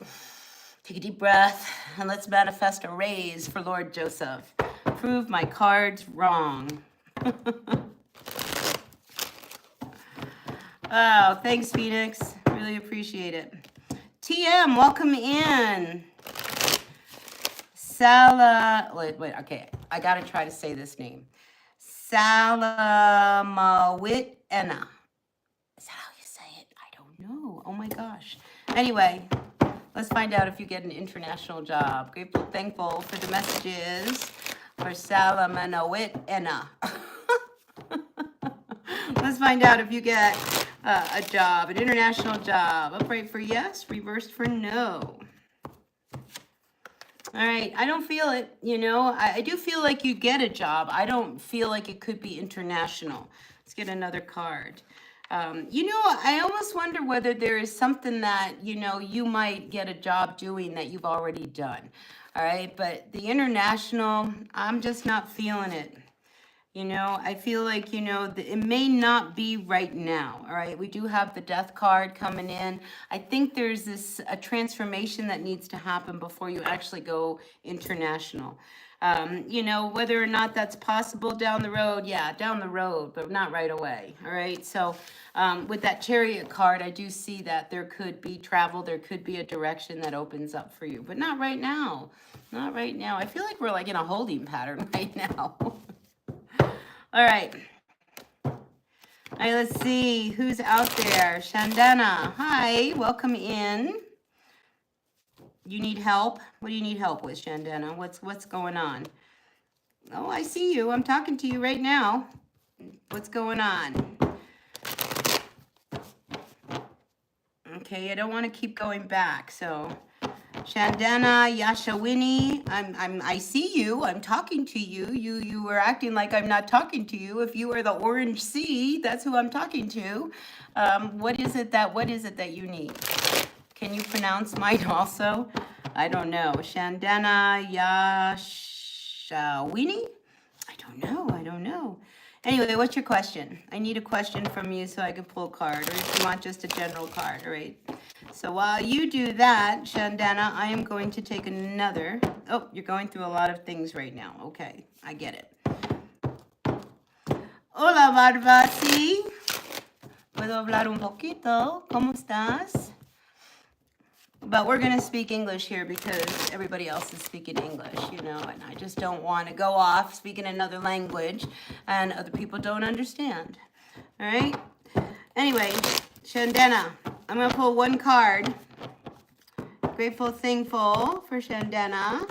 Take a deep breath. And let's manifest a raise for Lord Joseph. Prove my cards wrong. Oh, thanks, Phoenix. Really appreciate it. TM, welcome in. Wait, okay. I got to try to say this name. Salamawit Enna. Is that how you say it? I don't know. Oh, my gosh. Anyway, let's find out if you get an international job. Grateful, thankful for the messages for Salamawit Enna. Let's find out if you get a job, an international job. Upright for yes, reversed for no. All right, I don't feel it, you know. I do feel like you get a job. I don't feel like it could be international. Let's get another card. You know, I almost wonder whether there is something that, you know, you might get a job doing that you've already done. All right, but the international, I'm just not feeling it. You know, I feel like, you know, it may not be right now, all right? We do have the death card coming in. I think there's a transformation that needs to happen before you actually go international. You know, whether or not that's possible down the road, yeah, down the road, but not right away, all right? So with that Chariot card, I do see that there could be travel, there could be a direction that opens up for you, but not right now. Not right now. I feel like we're like in a holding pattern right now. All right. All right, let's see who's out there. Shandana, hi, welcome in. You need help? What do you need help with, Shandana? What's going on? Oh, I see you. I'm talking to you right now. What's going on? Okay, I don't want to keep going back, so Shandana Yashawini, I see you. I'm talking to you. You were acting like I'm not talking to you. If you are the orange C, that's who I'm talking to. What is it that you need? Can you pronounce mine also? I don't know. Shandana Yashawini? I don't know. Anyway, what's your question? I need a question from you so I can pull a card, or if you want just a general card, all right? So while you do that, Shandana, I am going to take another. Oh, you're going through a lot of things right now. Okay, I get it. Hola, Barbasi. ¿Puedo hablar un poquito? ¿Cómo estás? But we're going to speak English here because everybody else is speaking English, you know, and I just don't want to go off speaking another language and other people don't understand. All right? Anyway, Shandana, I'm going to pull one card. Grateful, thankful for Shandana.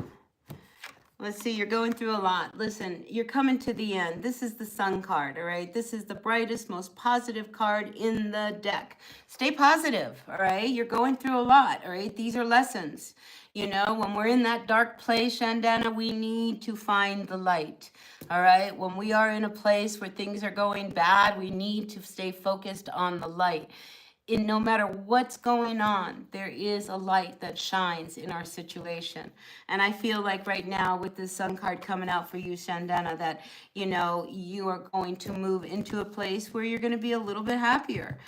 Let's see, you're going through a lot. Listen, you're coming to the end. This is the Sun card, all right? This is the brightest, most positive card in the deck. Stay positive, all right? You're going through a lot, all right? These are lessons. You know, when we're in that dark place, Shandana, we need to find the light, all right? When we are in a place where things are going bad, we need to stay focused on the light. No matter what's going on, there is a light that shines in our situation. And I feel like right now with this Sun card coming out for you, Shandana, that, you know, you are going to move into a place where you're going to be a little bit happier.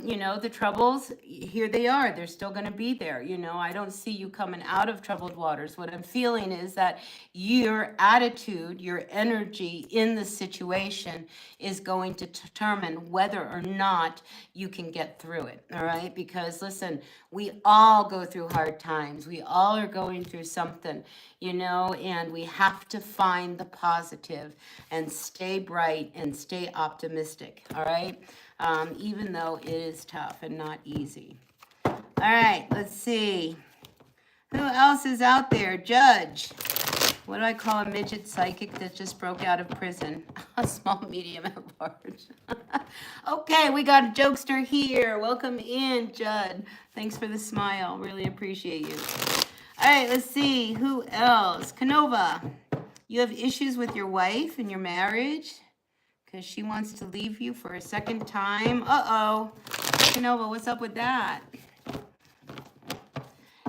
You know, the troubles, here they are. They're still going to be there. You know, I don't see you coming out of troubled waters. What I'm feeling is that your attitude, your energy in the situation is going to determine whether or not you can get through it. All right? Because listen, we all go through hard times. We all are going through something, you know, and we have to find the positive and stay bright and stay optimistic. All right? Even though it is tough and not easy. All right, let's see. Who else is out there? Judge. What do I call a midget psychic that just broke out of prison? A small, medium, at large. Okay, we got a jokester here. Welcome in, Judd. Thanks for the smile. Really appreciate you. All right, let's see. Who else? Canova. You have issues with your wife and your marriage? Because she wants to leave you for a second time. Uh-oh. Canova, what's up with that?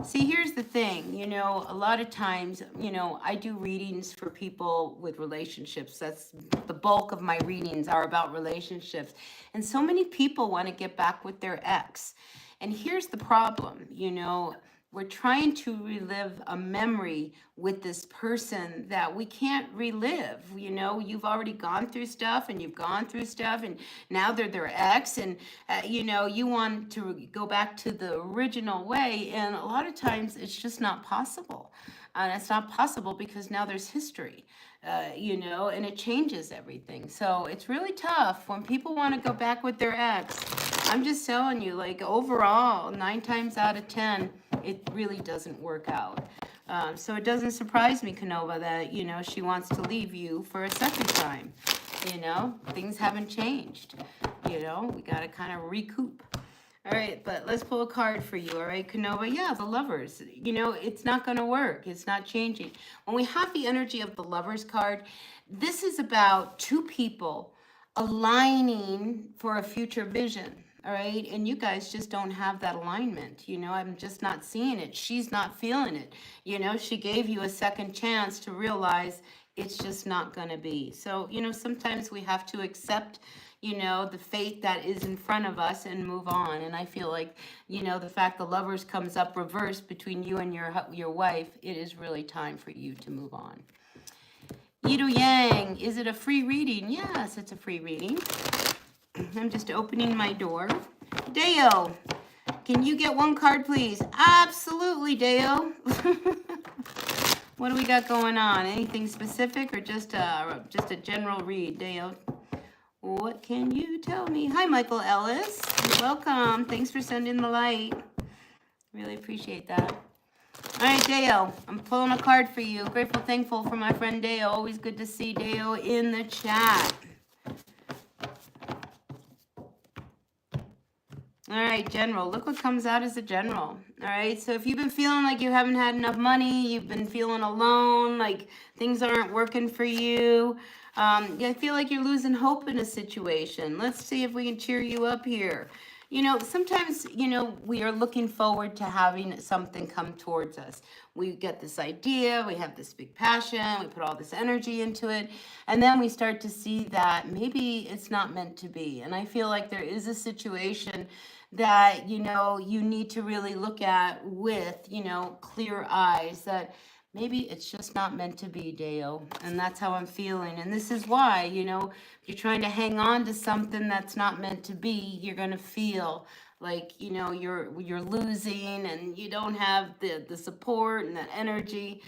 See, here's the thing. You know, a lot of times, you know, I do readings for people with relationships. That's the bulk of my readings are about relationships. And so many people want to get back with their ex. And here's the problem, you know. We're trying to relive a memory with this person that we can't relive. You know, you've already gone through stuff and you've gone through stuff and now they're their ex and, you know, you want to go back to the original way. And a lot of times it's just not possible. And it's not possible because now there's history, you know, and it changes everything. So it's really tough when people want to go back with their ex. I'm just telling you, like overall, 9 times out of 10, it really doesn't work out. So it doesn't surprise me, Canova, that, you know, she wants to leave you for a second time. You know, things haven't changed. You know, we got to kind of recoup. All right, but let's pull a card for you, all right, Canova? Yeah, the Lovers. You know, it's not going to work. It's not changing. When we have the energy of the Lovers card, this is about 2 people aligning for a future vision. All right. And you guys just don't have that alignment. You know, I'm just not seeing it. She's not feeling it. You know, she gave you a second chance to realize it's just not going to be. So, you know, sometimes we have to accept, you know, the fate that is in front of us and move on. And I feel like, you know, the fact the Lovers comes up reversed between you and your wife, it is really time for you to move on. Yidu Yang, is it a free reading? Yes, it's a free reading. I'm just opening my door. Deo, can you get 1 card, please? Absolutely, Deo. What do we got going on? Anything specific or just a general read, Deo? What can you tell me? Hi, Michael Ellis. Welcome. Thanks for sending the light. Really appreciate that. All right, Deo, I'm pulling a card for you. Grateful, thankful for my friend Deo. Always good to see Deo in the chat. All right, General. Look what comes out as a General. All right, so if you've been feeling like you haven't had enough money, you've been feeling alone, like things aren't working for you, I feel like you're losing hope in a situation. Let's see if we can cheer you up here. You know, sometimes, you know, we are looking forward to having something come towards us. We get this idea, we have this big passion, we put all this energy into it, and then we start to see that maybe it's not meant to be. And I feel like there is a situation that, you know, you need to really look at with, you know, clear eyes, that maybe it's just not meant to be, Deo. And that's how I'm feeling. And this is why, you know, if you're trying to hang on to something that's not meant to be, you're going to feel like, you know, you're losing, and you don't have the support and that energy.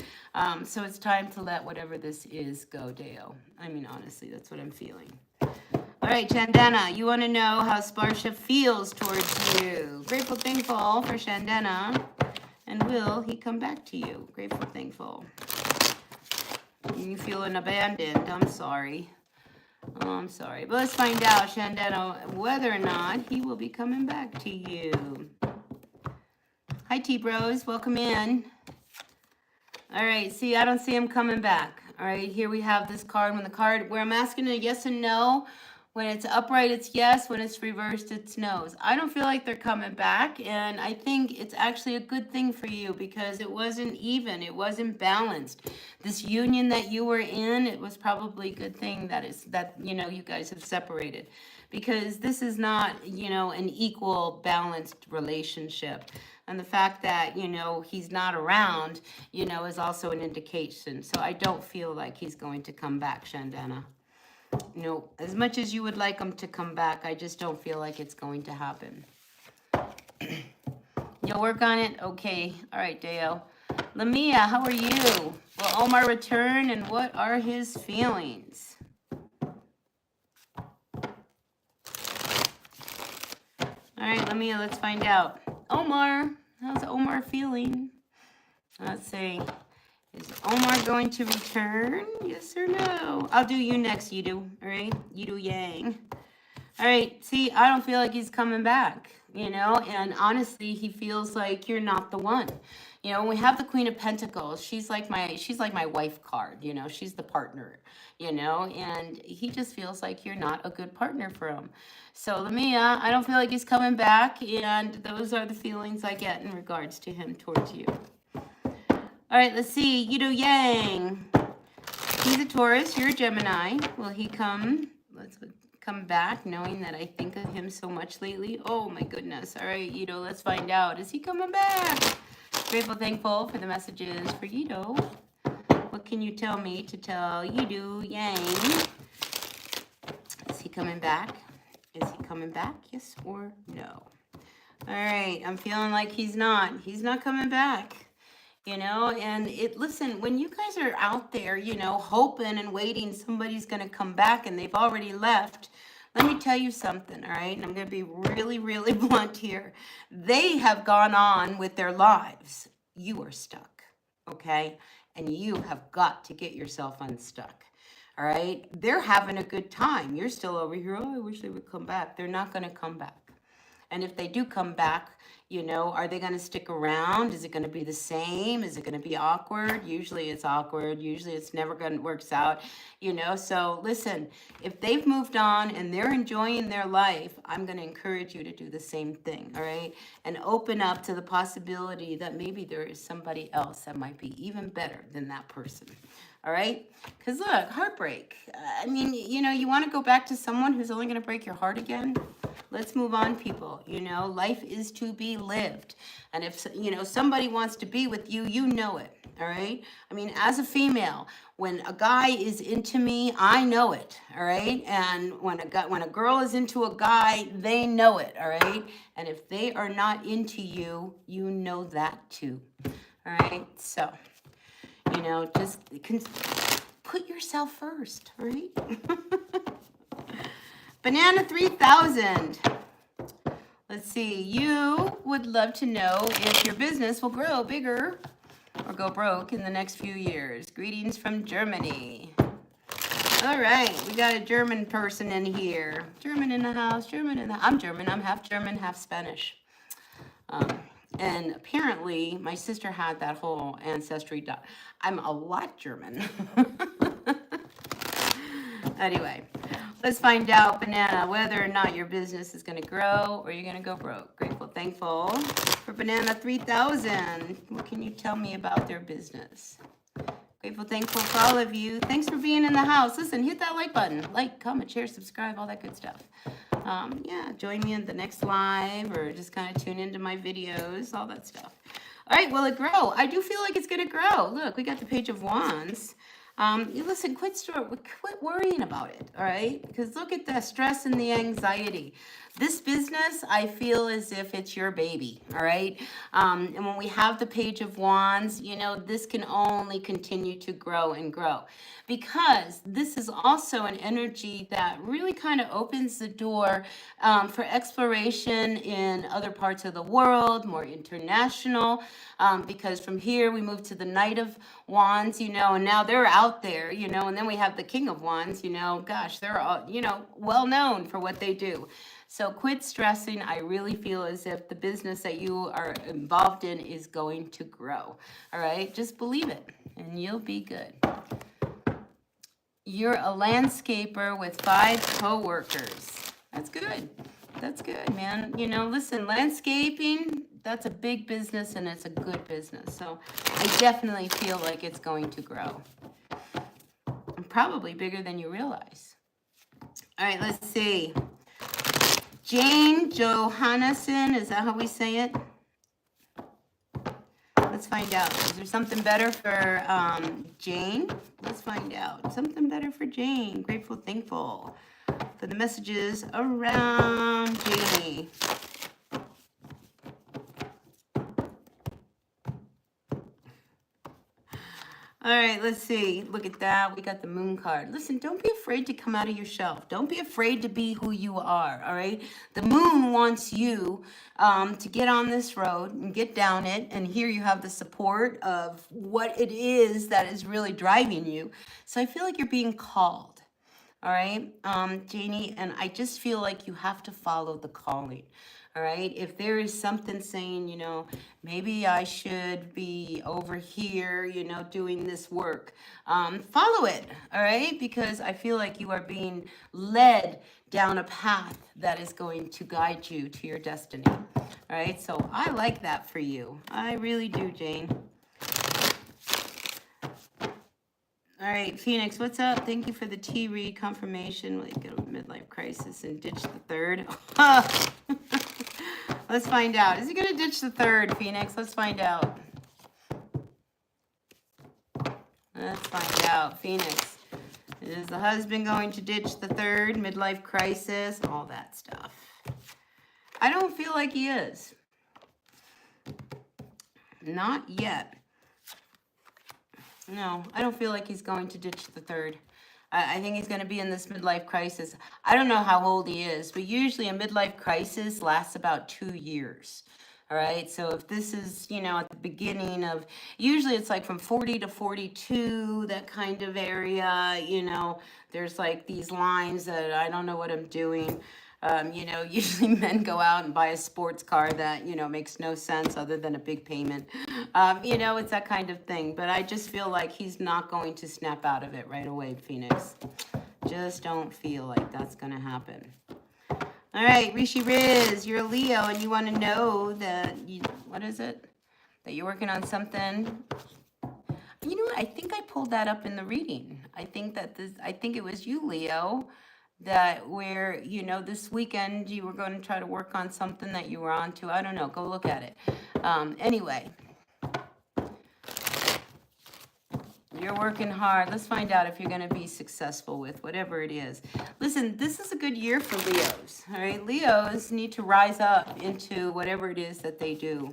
So it's time to let whatever this is go, Deo. I mean, honestly, that's what I'm feeling. All right, Chandana, you want to know how Sparsha feels towards you. Grateful, thankful for Chandana. And will he come back to you? Grateful, thankful. You feeling abandoned. I'm sorry. Oh, I'm sorry. But let's find out, Chandana, whether or not he will be coming back to you. Hi, T-Bros. Welcome in. All right. See, I don't see him coming back. All right. Here we have this card. When the card, where I'm asking a yes and no. When it's upright, it's yes. When it's reversed, it's no's. I don't feel like they're coming back. And I think it's actually a good thing for you, because it wasn't even. It wasn't balanced. This union that you were in, it was probably a good thing that you know, you guys have separated. Because this is not, you know, an equal, balanced relationship. And the fact that, you know, he's not around, you know, is also an indication. So I don't feel like he's going to come back, Chandana. You know, as much as you would like him to come back, I just don't feel like it's going to happen. You'll work on it? Okay. All right, Deo. Lamia, how are you? Will Omar return, and what are his feelings? All right, Lamia, let's find out. Omar, how's Omar feeling? Let's see. Is Omar going to return? Yes or no? I'll do you next, Yidu. All right? Yidu Yang. All right. See, I don't feel like he's coming back, you know? And honestly, he feels like you're not the one. You know, when we have the Queen of Pentacles, she's like my wife card, you know? She's the partner, you know? And he just feels like you're not a good partner for him. So, Lamia, I don't feel like he's coming back, and those are the feelings I get in regards to him towards you. All right, let's see. Yidu Yang. He's a Taurus. You're a Gemini. Will he come? Let's come back, knowing that I think of him so much lately. Oh, my goodness. All right, Yidu, let's find out. Is he coming back? Grateful, thankful for the messages for Yidu. What can you tell me to tell Yidu Yang? Is he coming back? Is he coming back? Yes or no? All right, I'm feeling like he's not. He's not coming back. You know, and listen, when you guys are out there, you know, hoping and waiting somebody's going to come back and they've already left, let me tell you something, all right? And I'm going to be really, really blunt here. They have gone on with their lives. You are stuck, okay? And you have got to get yourself unstuck, all right? They're having a good time. You're still over here, oh, I wish they would come back. They're not going to come back. And if they do come back, you know, are they going to stick around? Is it going to be the same? Is it going to be awkward? Usually it's awkward. Usually it's never going to work out, you know. So listen, if they've moved on and they're enjoying their life, I'm going to encourage you to do the same thing, all right? And open up to the possibility that maybe there is somebody else that might be even better than that person. All right? Because look, heartbreak. I mean, you know, you want to go back to someone who's only going to break your heart again? Let's move on, people. You know, life is to be lived. And if, you know, somebody wants to be with you, you know it. All right? I mean, as a female, when a guy is into me, I know it. All right? And when a girl is into a guy, they know it. All right? And if they are not into you, you know that too. All right? So, you know, just put yourself first, all right? Banana 3000. Let's see. You would love to know if your business will grow bigger or go broke in the next few years. Greetings from Germany. All right. We got a German person in here. German in the house. German in the house. I'm German. I'm half German, half Spanish. And apparently, my sister had that whole ancestry done. I'm a lot German. Anyway, Let's find out, Banana, whether or not your business is going to grow or you're going to go broke. Grateful, thankful for Banana 3000. What can you tell me about their business? Grateful, thankful for all of you. Thanks for being in the house. Listen, hit that like button. Like, comment, share, subscribe, all that good stuff. Yeah, join me in the next live or just kind of tune into my videos, all that stuff. All right, will it grow? I do feel like it's going to grow. Look, we got the Page of Wands. You listen, quit worrying about it, all right? Because look at the stress and the anxiety. This business, I feel as if it's your baby, all right? And when we have the Page of Wands, you know, this can only continue to grow and grow. Because this is also an energy that really kind of opens the door for exploration in other parts of the world, more international. Because from here we move to the Knight of Wands, you know, and now they're out there, you know, and then we have the King of Wands, you know, gosh, they're all, you know, well known for what they do. So quit stressing. I really feel as if the business that you are involved in is going to grow. All right, just believe it and you'll be good. You're a landscaper with 5 co-workers. That's good. That's good, man. You know, listen, landscaping, that's a big business and it's a good business. So I definitely feel like it's going to grow. And probably bigger than you realize. All right, let's see. Jane Johannesson, is that how we say it? Let's find out. Is there something better for Jane? Let's find out. Something better for Jane. Grateful, thankful for the messages around Janie. All right, let's see. Look at that. We got the Moon card. Listen, don't be afraid to come out of your shell. Don't be afraid to be who you are, all right? The Moon wants you to get on this road and get down it. And here you have the support of what it is that is really driving you. So I feel like you're being called, all right, Janie? And I just feel like you have to follow the calling. All right, if there is something saying, you know, maybe I should be over here, you know, doing this work, follow it, all right? Because I feel like you are being led down a path that is going to guide you to your destiny, all right? So I like that for you. I really do, Jane. All right, Phoenix, what's up? Thank you for the T-read confirmation. Like, get a midlife crisis and ditch the third. Let's find out. Is he going to ditch the third, Phoenix? Let's find out. Let's find out. Phoenix, is the husband going to ditch the third, midlife crisis, all that stuff? I don't feel like he is. Not yet. No, I don't feel like he's going to ditch the third. I think he's going to be in this midlife crisis. I don't know how old he is, but usually a midlife crisis lasts about 2 years. All right. So if this is, you know, at the beginning of, usually it's like from 40 to 42, that kind of area, you know, there's like these lines that I don't know what I'm doing. You know, usually men go out and buy a sports car that, you know, makes no sense other than a big payment. You know, it's that kind of thing. But I just feel like he's not going to snap out of it right away, Phoenix. Just don't feel like that's going to happen. All right, Rishi Riz, you're a Leo and you want to know that, what is it? That you're working on something. You know what? I think I pulled that up in the reading. I think it was you, Leo, that where, you know, this weekend you were going to try to work on something that you were onto. I don't know. Go look at it. Anyway, you're working hard. Let's find out if you're going to be successful with whatever it is. Listen, this is a good year for Leos. All right. Leos need to rise up into whatever it is that they do.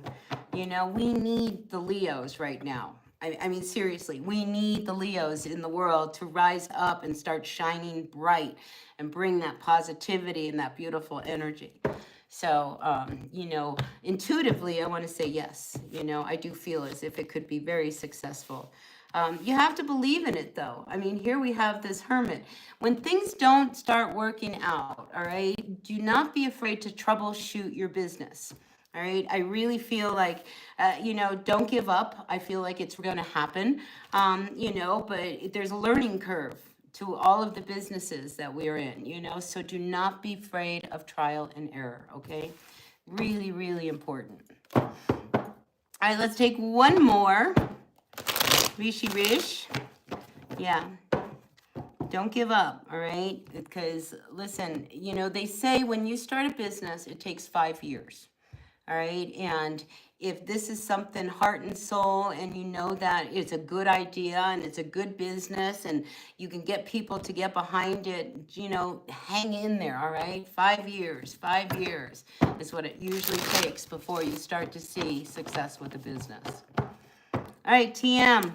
You know, we need the Leos right now. I mean, seriously, we need the Leos in the world to rise up and start shining bright and bring that positivity and that beautiful energy. So, you know, intuitively, I want to say yes. You know, I do feel as if it could be very successful. You have to believe in it, though. I mean, here we have this hermit. When things don't start working out, all right, do not be afraid to troubleshoot your business. All right. I really feel like, you know, don't give up. I feel like it's going to happen, you know, but there's a learning curve to all of the businesses that we're in, you know, so do not be afraid of trial and error, okay? Really, really important. All right, let's take one more. Rishi Rish. Yeah. Don't give up, all right? Because, listen, you know, they say when you start a business, it takes 5 years, all right? And if this is something heart and soul and you know that it's a good idea and it's a good business and you can get people to get behind it, you know, hang in there, all right? 5 years is what it usually takes before you start to see success with the business. All right, TM.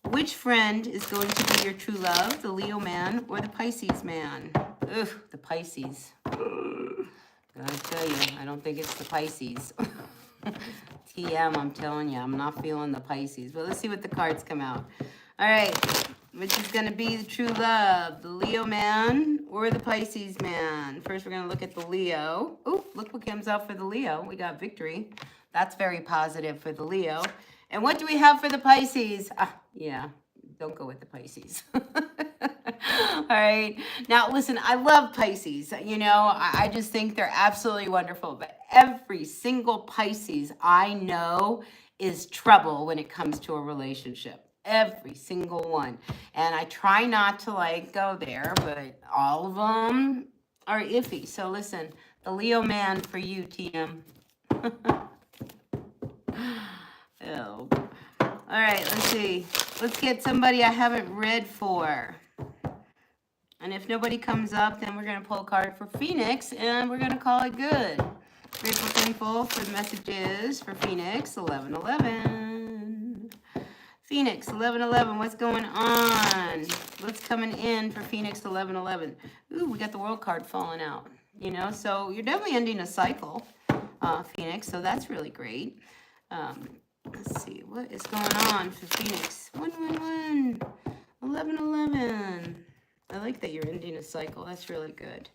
Which friend is going to be your true love, the Leo man or the Pisces man? Ugh, the Pisces. I tell you, I don't think it's the Pisces. TM, I'm telling you, I'm not feeling the Pisces. But let's see what the cards come out. All right, which is going to be the true love, the Leo man or the Pisces man? First, we're going to look at the Leo. Oh, look what comes out for the Leo. We got victory. That's very positive for the Leo. And what do we have for the Pisces? Yeah, don't go with the Pisces. All right. Now, listen, I love Pisces. You know, I just think they're absolutely wonderful. But every single Pisces I know is trouble when it comes to a relationship. Every single one. And I try not to, like, go there, but all of them are iffy. So, listen, the Leo man for you, TM. Oh. All right, let's see. Let's get somebody I haven't read for. And if nobody comes up, then we're going to pull a card for Phoenix, and we're going to call it good. Grateful, thankful for the messages for Phoenix, 1111. Phoenix, 1111, what's going on? What's coming in for Phoenix, 1111? Ooh, we got the world card falling out. You know, so you're definitely ending a cycle, Phoenix, so that's really great. Let's see, what is going on for Phoenix? 111, 1111. I like that you're ending a cycle. That's really good.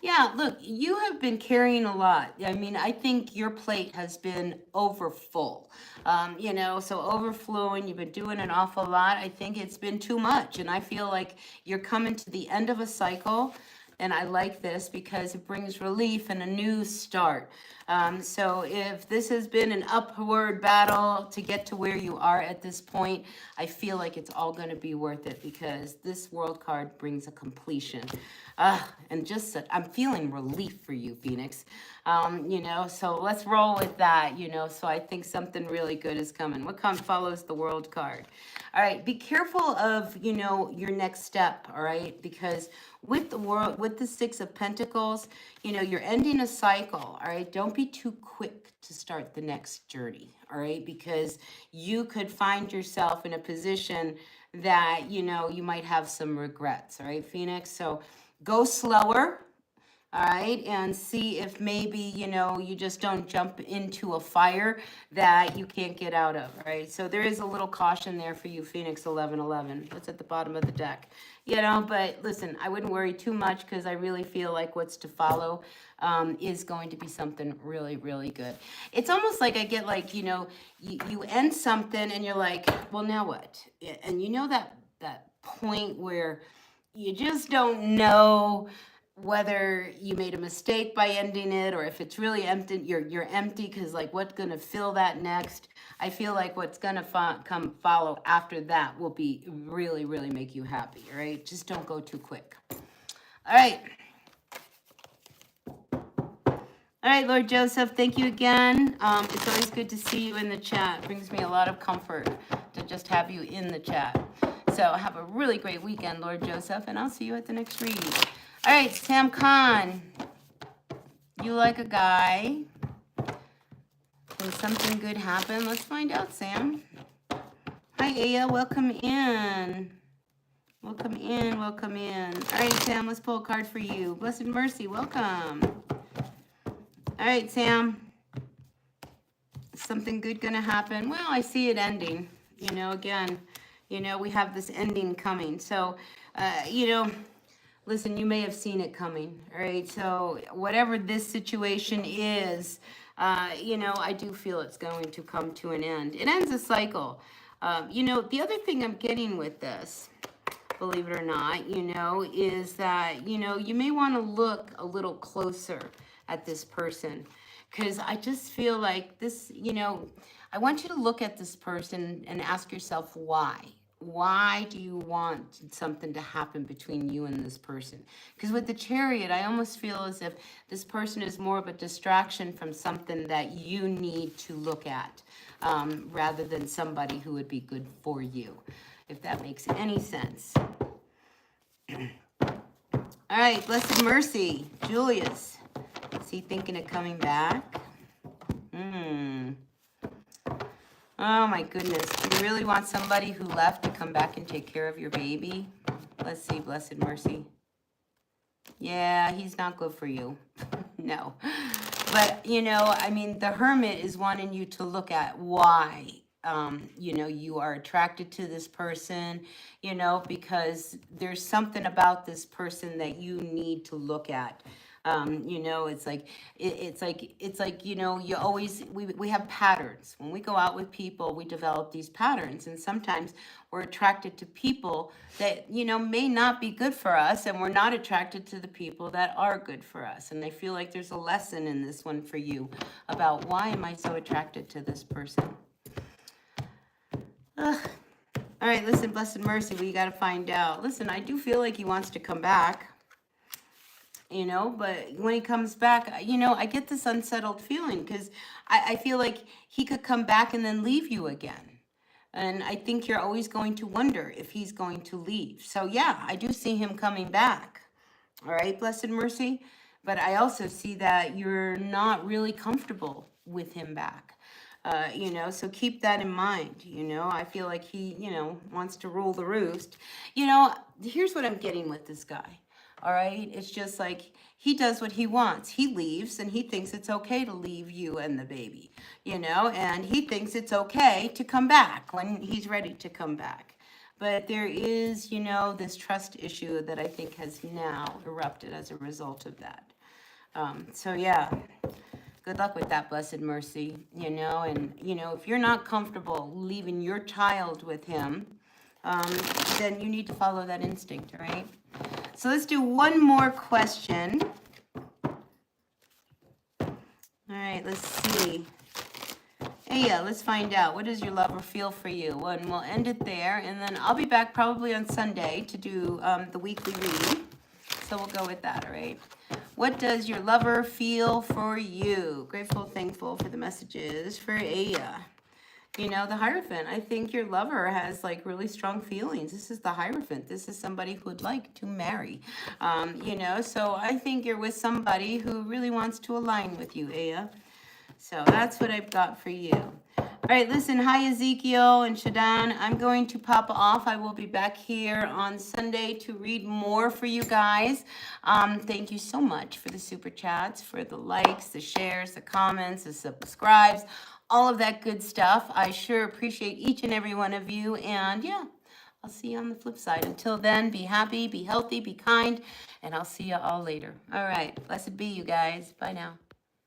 Yeah, look, you have been carrying a lot. I mean, I think your plate has been over full. You know, so overflowing, you've been doing an awful lot. I think it's been too much. And I feel like you're coming to the end of a cycle. And I like this because it brings relief and a new start. So if this has been an upward battle to get to where you are at this point, I feel like it's all going to be worth it because this world card brings a completion. And just, I'm feeling relief for you, Phoenix. You know, so let's roll with that, you know. So I think something really good is coming. What follows the world card? All right, be careful of, you know, your next step, all right? Because with the Six of Pentacles, you know, you're ending a cycle, all right? Don't be too quick to start the next journey, all right? Because you could find yourself in a position that, you know, you might have some regrets, all right, Phoenix? So go slower, all right, and see if maybe, you know, you just don't jump into a fire that you can't get out of, all right? So there is a little caution there for you, Phoenix 1111. That's at the bottom of the deck, you know, but listen, I wouldn't worry too much because I really feel like what's to follow is going to be something really, really good. It's almost like I get like, you know, you end something and you're like, well, now what? And you know that point where you just don't know whether you made a mistake by ending it or if it's really empty, you're empty because like what's going to fill that next. I feel like what's going to follow after that will be really, really make you happy, all right? Just don't go too quick. All right. All right, Lord Joseph, thank you again. It's always good to see you in the chat. It brings me a lot of comfort to just have you in the chat. So have a really great weekend, Lord Joseph, and I'll see you at the next read. All right, Sam Khan, you like a guy. Can something good happen? Let's find out, Sam. Hi, Aya, welcome in. Welcome in, welcome in. All right, Sam, let's pull a card for you. Blessed Mercy, welcome. All right, Sam. Is something good going to happen? Well, I see it ending. You know, again, you know, we have this ending coming. So, you know, listen, you may have seen it coming, all right? So whatever this situation is, you know, I do feel it's going to come to an end. It ends a cycle. You know, the other thing I'm getting with this believe it or not, you know, is that, you know, you may want to look a little closer at this person, because I just feel like this, you know, I want you to look at this person and ask yourself why. Why do you want something to happen between you and this person? Because with the Chariot, I almost feel as if this person is more of a distraction from something that you need to look at, rather than somebody who would be good for you, if that makes any sense. All right, Blessed Mercy, Julius. Is he thinking of coming back? Oh my goodness. Do you really want somebody who left to come back and take care of your baby? Let's see, Blessed Mercy. Yeah, he's not good for you. No. But, you know, I mean, the Hermit is wanting you to look at why, you know, you are attracted to this person, you know, because there's something about this person that you need to look at. You know, it's like, you know, you always, we have patterns. When we go out with people, we develop these patterns. And sometimes we're attracted to people that, you know, may not be good for us. And we're not attracted to the people that are good for us. And I feel like there's a lesson in this one for you about why am I so attracted to this person? All right, listen, Blessed Mercy, we got to find out. Listen, I do feel like he wants to come back. You know, but when he comes back, you know, I get this unsettled feeling because I feel like he could come back and then leave you again. And I think you're always going to wonder if he's going to leave. So yeah, I do see him coming back. All right, Blessed Mercy. But I also see that you're not really comfortable with him back. You know, so keep that in mind. You know, I feel like he, you know, wants to rule the roost. You know, here's what I'm getting with this guy. All right. It's just like he does what he wants. He leaves and he thinks it's okay to leave you and the baby, you know, and he thinks it's okay to come back when he's ready to come back. But there is, you know, this trust issue that I think has now erupted as a result of that. So, yeah, good luck with that, Blessed Mercy, you know, and, you know, if you're not comfortable leaving your child with him, then you need to follow that instinct, all right? So let's do one more question. All right, let's see. Hey, yeah, let's find out. What does your lover feel for you? And we'll end it there. And then I'll be back probably on Sunday to do the weekly read. So we'll go with that, all right? What does your lover feel for you? Grateful, thankful for the messages for Aya. You know, the Hierophant, I think your lover has like really strong feelings. This is the Hierophant. This is somebody who would like to marry, you know, so I think you're with somebody who really wants to align with you, Aya. So that's what I've got for you. All right, listen, hi, Ezekiel and Shadan. I'm going to pop off. I will be back here on Sunday to read more for you guys. Thank you so much for the super chats, for the likes, the shares, the comments, the subscribes, all of that good stuff. I sure appreciate each and every one of you. And yeah, I'll see you on the flip side. Until then, be happy, be healthy, be kind, and I'll see you all later. All right, blessed be you guys. Bye now.